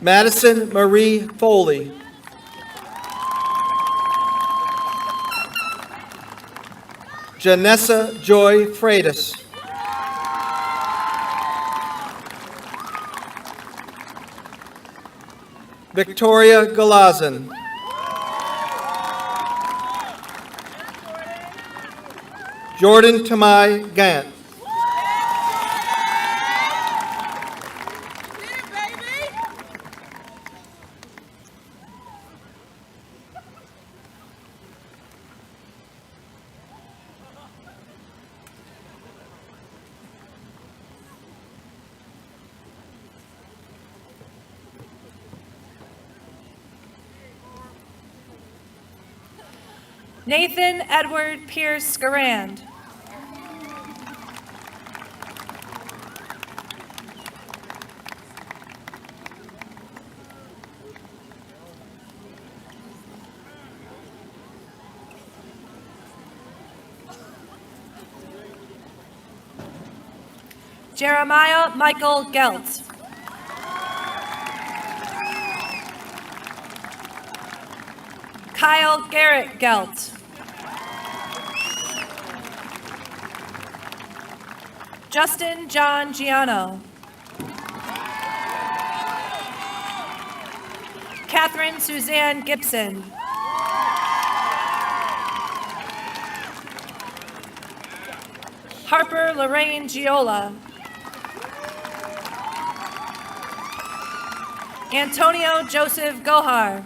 Madison Marie Foley. Janessa Joy Freitas. Victoria Galazin. Jordan Tamai Gant. Nathan Edward Pierce Garand. Jeremiah Michael Gelt. Kyle Garrett Gelt. Justin John Giano. Catherine Suzanne Gibson. Harper Lorraine Giola. Antonio Joseph Gohar.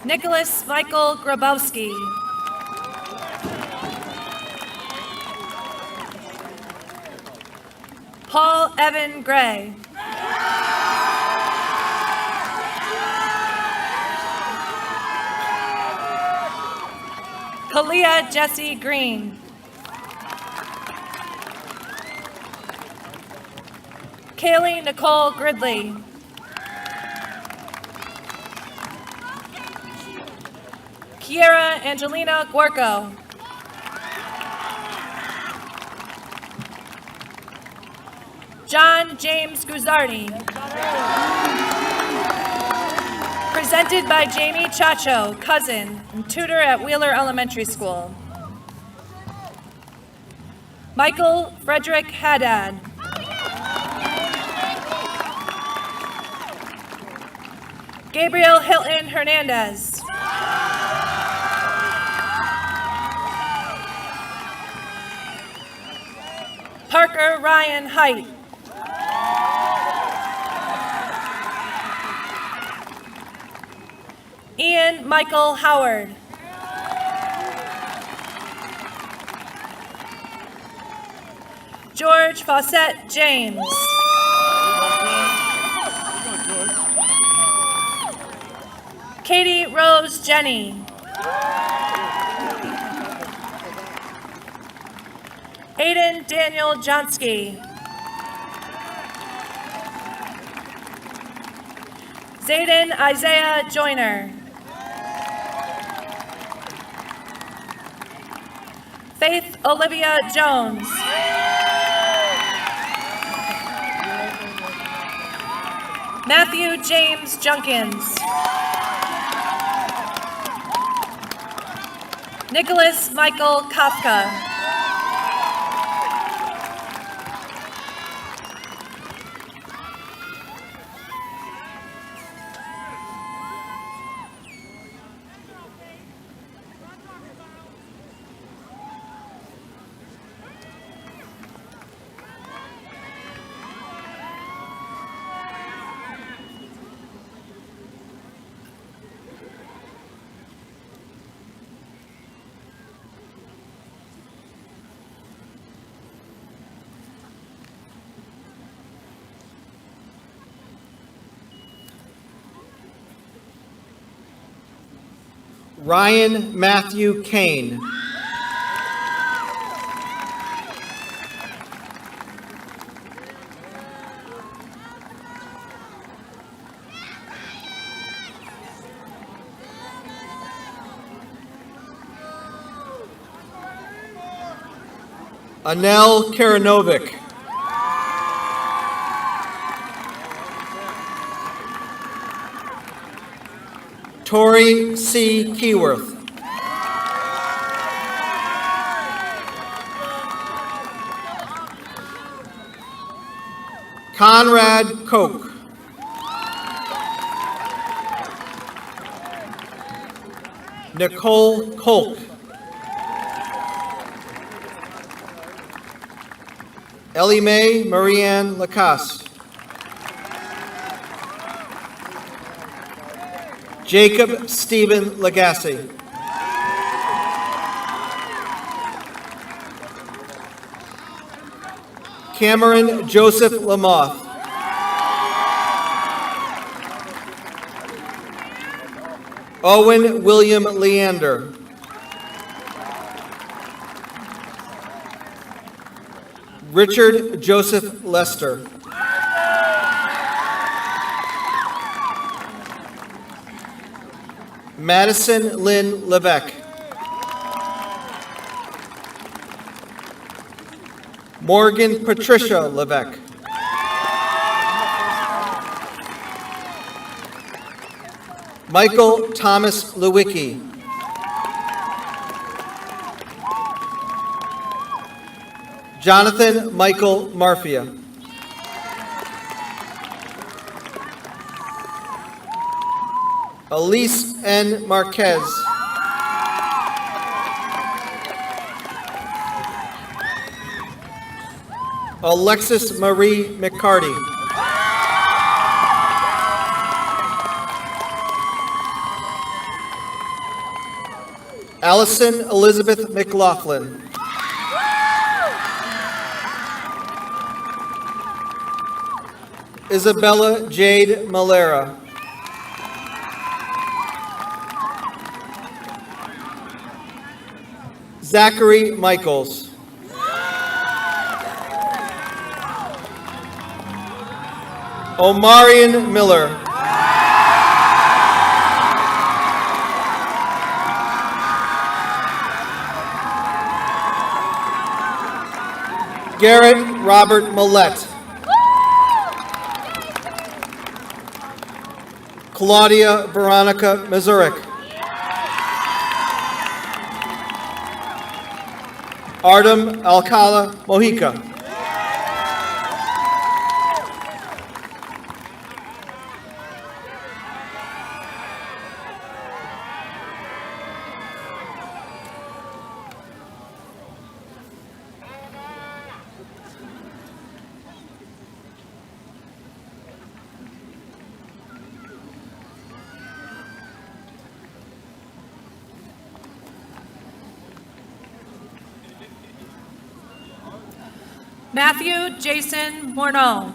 Nicholas Michael Grabowski. Paul Evan Gray. Kalia Jesse Green. Kaylee Nicole Gridley. Kiera Angelina Guarco. John James Guzzardi. Presented by Jamie Chacho, cousin and tutor at Wheeler Elementary School. Michael Frederick Haddad. Gabriel Hilton Hernandez. Parker Ryan Height. Ian Michael Howard. George Fawcett James. Katie Rose Jenny. Aiden Daniel Johnsky. Zayden Isaiah Joyner. Faith Olivia Jones. Matthew James Junkins. Nicholas Michael Kafka. Ryan Matthew Kane. Anel Karanovic. Tori C. Keyworth. Conrad Koch. Nicole Kolk. Ellie Mae Marianne Lacasse. Jacob Stephen Lagasse. Cameron Joseph Lamoth. Owen William Leander. Richard Joseph Lester. Madison Lynn Levesque. Morgan Patricia Levesque. Michael Thomas Lewicki. Jonathan Michael Marfia. Elise N. Marquez. Alexis Marie McCarty. Allison Elizabeth McLaughlin. Isabella Jade Malera. Zachary Michaels. Omarion Miller. Garrett Robert Millette. Claudia Veronica Mazurek. Artem Alcala Mojica. Matthew Jason Morneau.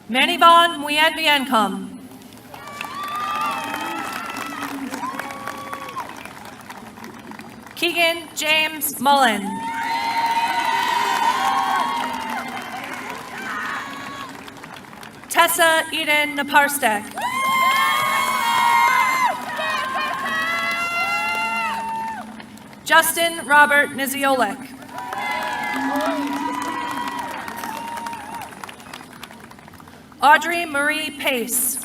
Manivon Muyenvienkom. Keegan James Mullen. Tessa Eden Naparstek. Justin Robert Niziolek. Audrey Marie Pace.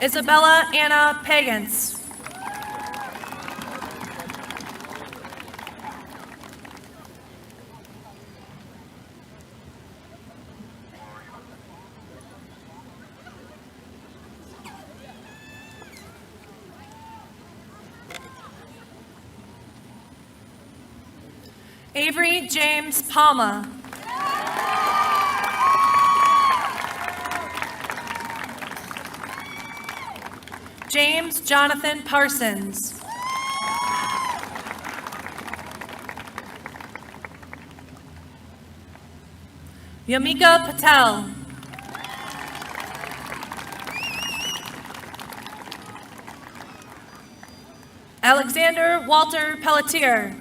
Isabella Anna Pagans. Avery James Palma. James Jonathan Parsons. Yamika Patel. Alexander Walter Pelletier.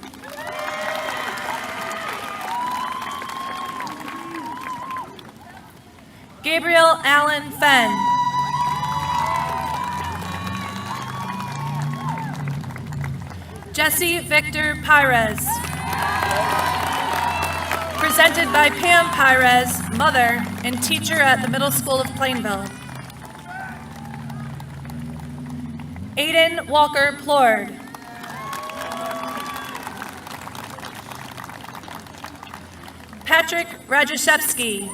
Gabriel Allen Fenn. Jesse Victor Pires. Presented by Pam Pires, mother and teacher at the Middle School of Plainville. Aiden Walker Plord. Patrick Rajashevsky.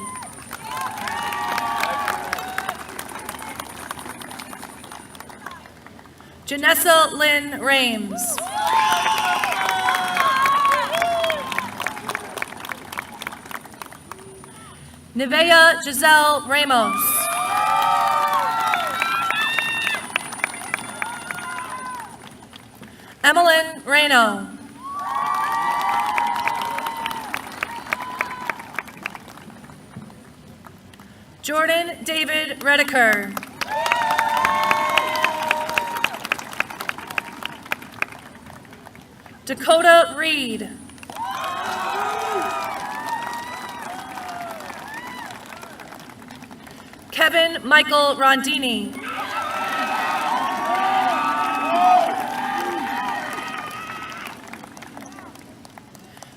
Janessa Lynn Rames. Nevea Giselle Ramos. Emmeline Reno. Jordan David Redeker. Dakota Reed. Kevin Michael Rondini.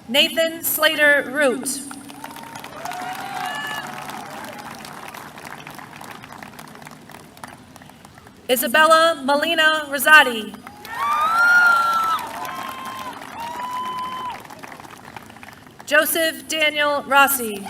Nathan Slater Root. Isabella Molina Rosati. Joseph Daniel Rossi.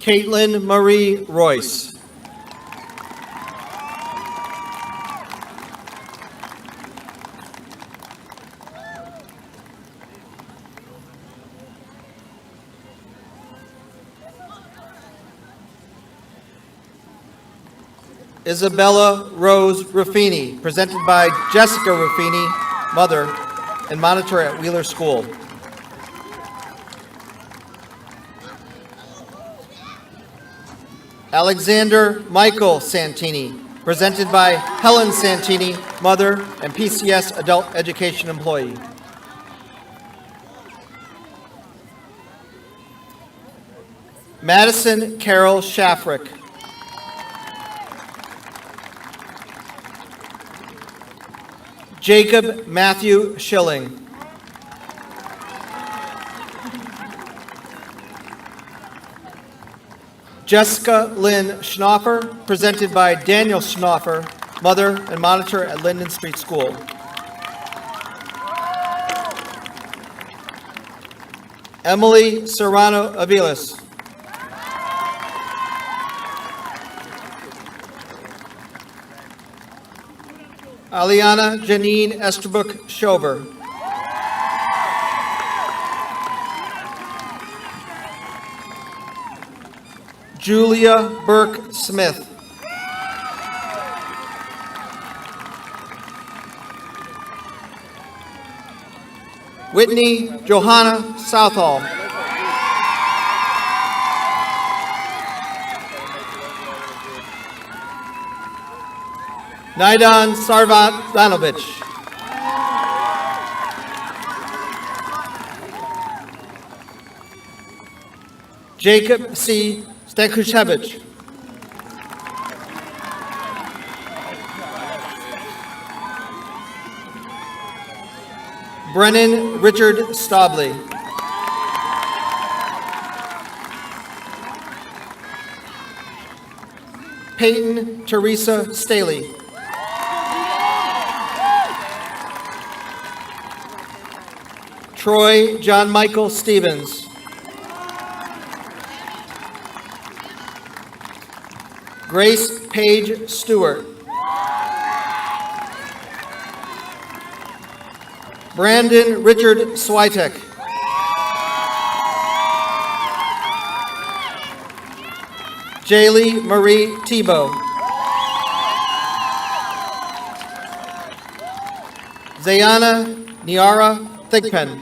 Caitlin Marie Royce. Isabella Rose Ruffini, presented by Jessica Ruffini, mother and monitor at Wheeler School. Alexander Michael Santini, presented by Helen Santini, mother and PCS adult education employee. Madison Carol Shafrick. Jacob Matthew Schilling. Jessica Lynn Schnoffer, presented by Daniel Schnoffer, mother and monitor at Linden Street School. Emily Serrano Aviles. Aliana Janine Esterbrook Shover. Julia Burke Smith. Whitney Johanna Southall. Naidan Sarvadanovich. Jacob C. Stankushevich. Brennan Richard Stobley. Peyton Teresa Staley. Troy John Michael Stevens. Grace Paige Stewart. Brandon Richard Switek. Jaylee Marie Tebow. Zayana Niara Thigpen.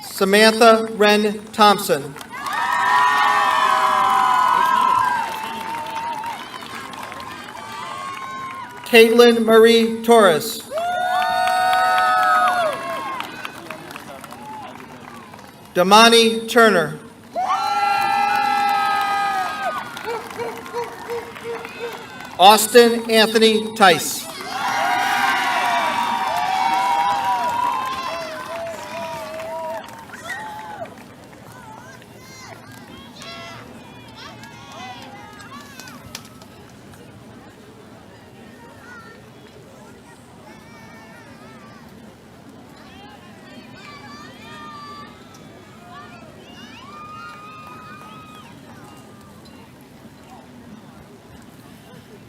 Samantha Wren Thompson. Caitlin Marie Torres. Damani Turner. Austin Anthony Tice.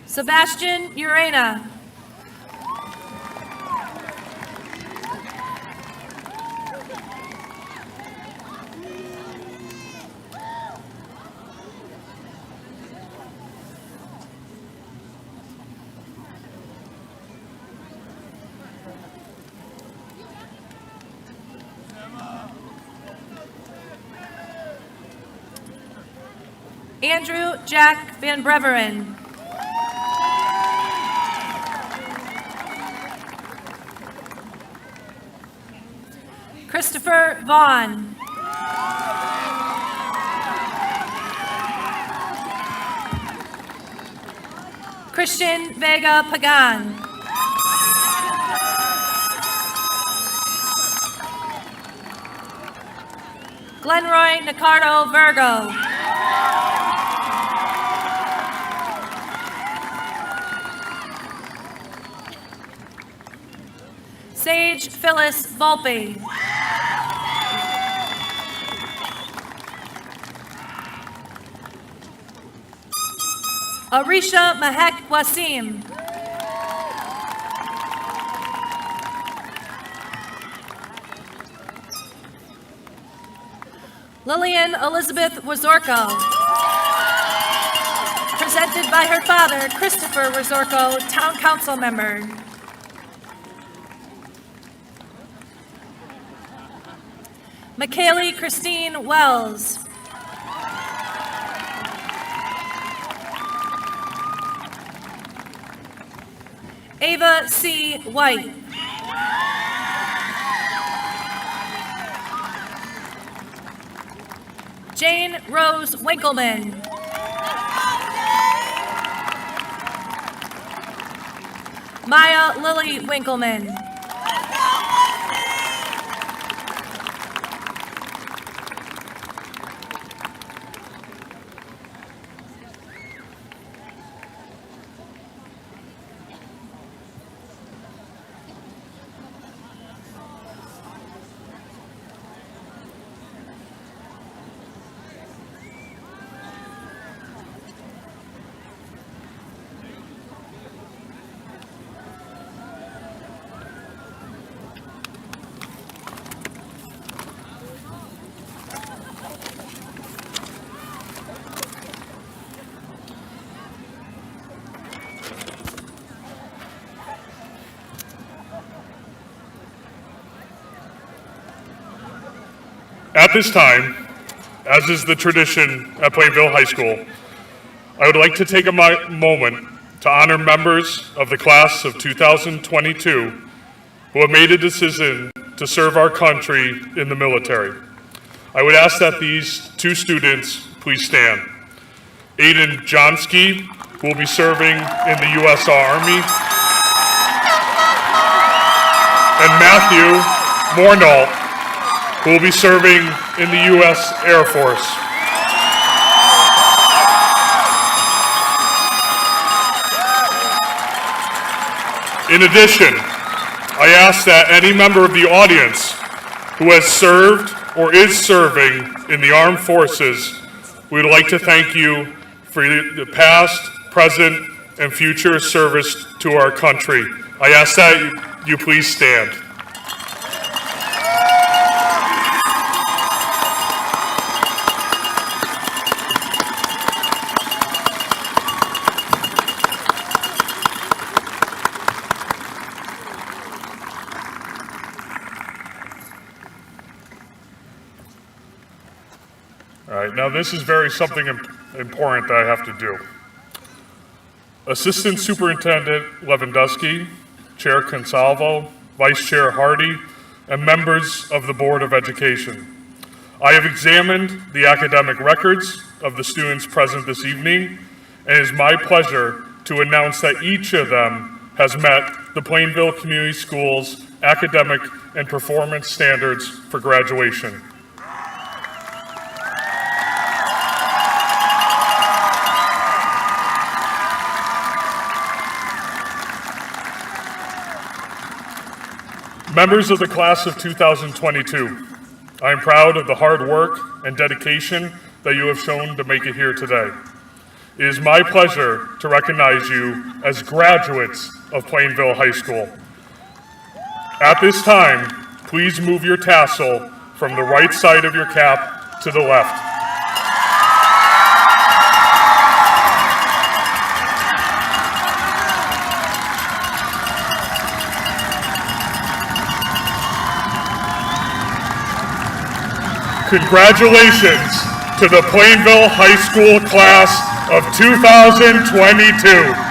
Sebastian Urena. Andrew Jack Van Breveren. Christopher Vaughn. Christian Vega Pagan. Glenroy Nicardo Virgo. Sage Phyllis Volpe. Arisha Mahek Wasim. Lillian Elizabeth Wazorko. Presented by her father, Christopher Wazorko, Town Council member. McKaylee Christine Wells. Ava C. White. Jane Rose Winkleman. Maya Lily Winkleman. At this time, as is the tradition at Plainville High School, I would like to take a moment to honor members of the class of 2022 who have made a decision to serve our country in the military. I would ask that these two students please stand. Aiden Johnsky, who will be serving in the U.S. Army, and Matthew Mornault, who will be serving in the U.S. Air Force. In addition, I ask that any member of the audience who has served or is serving in the armed forces, we would like to thank you for the past, present, and future service to our country. I ask that you please stand. All right, now this is something important that I have to do. Assistant Superintendent Lewandowski, Chair Consalvo, Vice Chair Hardy, and members of the Board of Education. I have examined the academic records of the students present this evening, and it is my pleasure to announce that each of them has met the Plainville Community Schools academic and performance standards for graduation. Members of the class of 2022, I am proud of the hard work and dedication that you have shown to make it here today. It is my pleasure to recognize you as graduates of Plainville High School. At this time, please move your tassel from the right side of your cap to the left. Congratulations to the Plainville High School class of 2022.